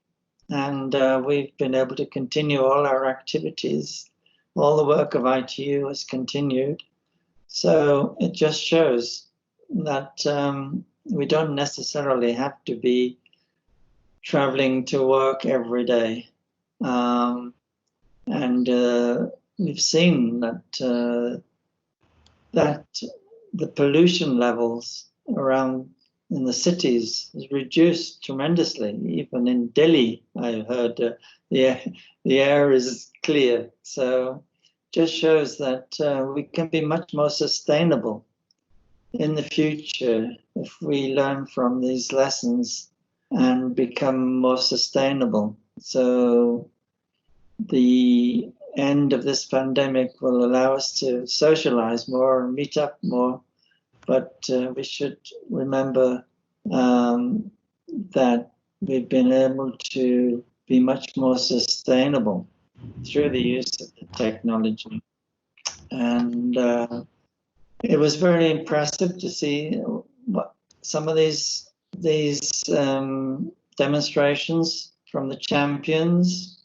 and we've been able to continue all our activities. All the work of ITU has continued. So it just shows that we don't necessarily have to be traveling to work every day. We've seen that that the pollution levels around in the cities is reduced tremendously. Even in Delhi, I heard the air is clear. So just shows that we can be much more sustainable in the future if we learn from these lessons and become more sustainable. So the end of this pandemic will allow us to socialize more and meet up more, but we should remember that we've been able to be much more sustainable through the use of the technology. And it was very impressive to see what some of these demonstrations from the champions.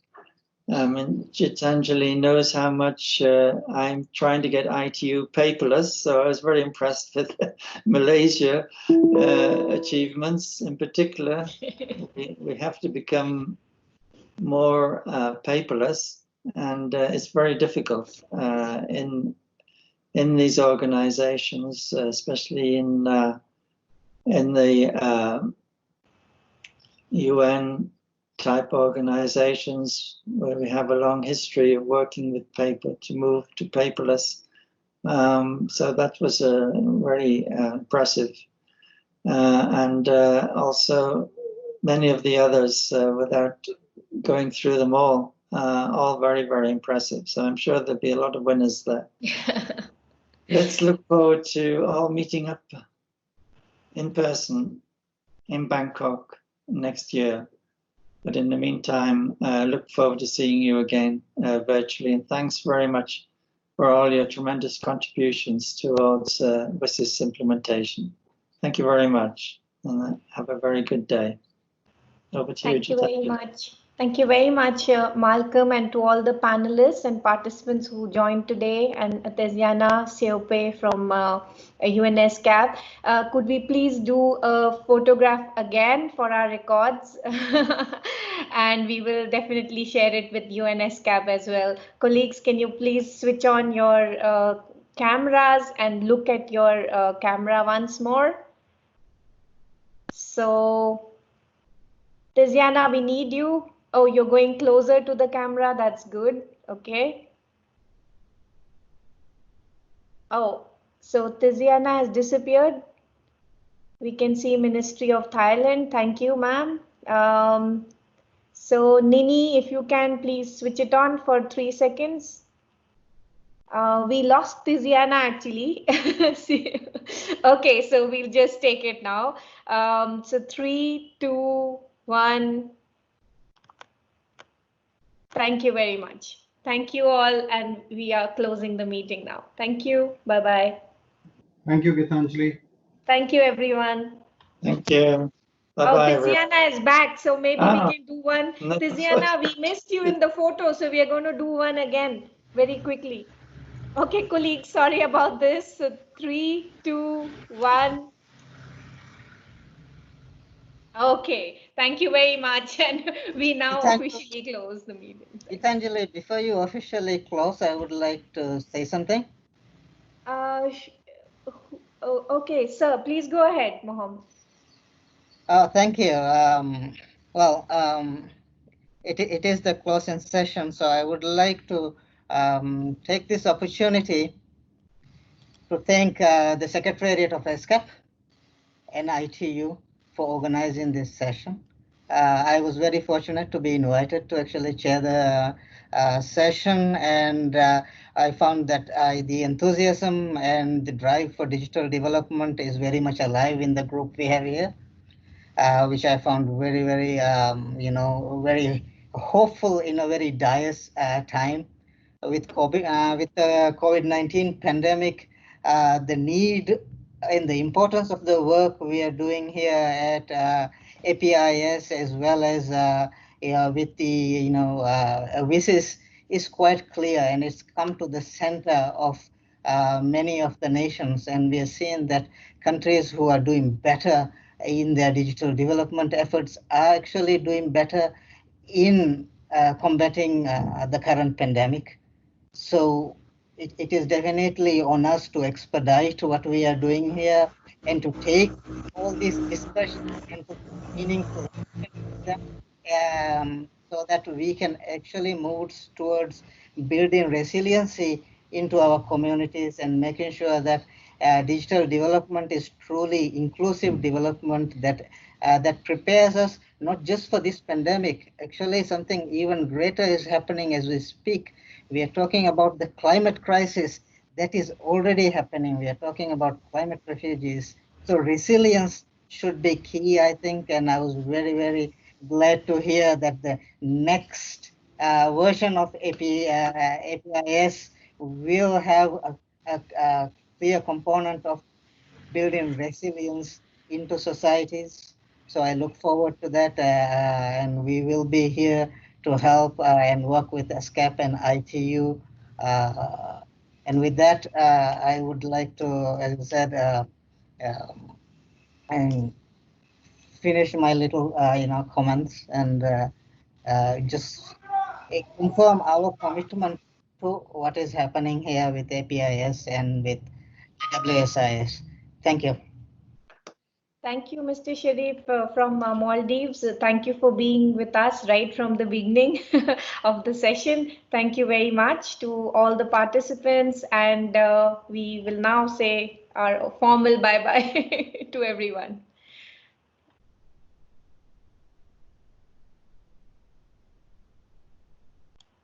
And Gitanjali knows how much I'm trying to get ITU paperless, so I was very impressed with Malaysia achievements in particular. We have to become more paperless, and it's very difficult in these organizations, especially in the UN type organizations where we have a long history of working with paper to move to paperless. So that was very impressive. And also many of the others, without going through them all very, very impressive. So I'm sure there'll be a lot of winners there. Let's look forward to all meeting up in person in Bangkok next year. But in the meantime, look forward to seeing you again virtually. And thanks very much for all your tremendous contributions towards WSIS implementation. Thank you very much, and have a very good day. Over to you. Thank you very much. Thank you very much, Malcolm, and to all the panelists and participants who joined today, and Tiziana Seope from UNESCAP. Could we please do a photograph again for our records? And we will definitely share it with UNESCAP as well. Colleagues, can you please switch on your cameras and look at your camera once more? So, Tiziana, we need you. Oh, you're going closer to the camera. That's good. Okay. Oh, so Tiziana has disappeared. We can see Ministry of Thailand. Thank you, ma'am. So Nini, if you can please switch it on for 3 seconds. We lost Tiziana actually. Okay, so we'll just take it now. So 3, 2, 1. Thank you very much. Thank you all, and we are closing the meeting now. Thank you. Bye-bye. Thank you, Gitanjali. Thank you, everyone. Thank you. Bye-bye. Oh, Tiziana is back, so maybe we can do one. No, Tiziana, we missed you in the photo, so we are going to do one again very quickly. Okay, colleagues, sorry about this. So 3, 2, 1. Okay, thank you very much, and we now officially close the meeting. Gitanjali, before you officially close, I would like to say something. Okay, sir, please go ahead, Mohammed. Thank you. It is the closing session, so I would like to take this opportunity to thank the Secretariat of UNESCAP and ITU for organizing this session. I was very fortunate to be invited to actually chair the session, and I found that the enthusiasm and the drive for digital development is very much alive in the group we have here, which I found very, very, very hopeful in a very dire time. With the COVID-19 pandemic, the need and the importance of the work we are doing here at APIS, as well as with the WSIS, is quite clear, and it's come to the center of many of the nations, and we are seeing that countries who are doing better in their digital development efforts are actually doing better in combating the current pandemic. So it is definitely on us to expedite what we are doing here and to take all these discussions into meaningful action, so that we can actually move towards building resiliency into our communities and making sure that digital development is truly inclusive development that that prepares us not just for this pandemic. Actually, something even greater is happening as we speak. We are talking about the climate crisis that is already happening. We are talking about climate refugees. So resilience should be key, I think, and I was very, very glad to hear that the next version of APIS will have a clear component of building resilience into societies. So I look forward to that, and we will be here to help and work with UNESCAP and ITU. And with that, I would like to, as I said, and finish my little, comments and just confirm our commitment to what is happening here with APIS and with WSIS. Thank you. Thank you, Mr. Sharif from Maldives. Thank you for being with us right from the beginning of the session. Thank you very much to all the participants, and we will now say our formal bye-bye to everyone.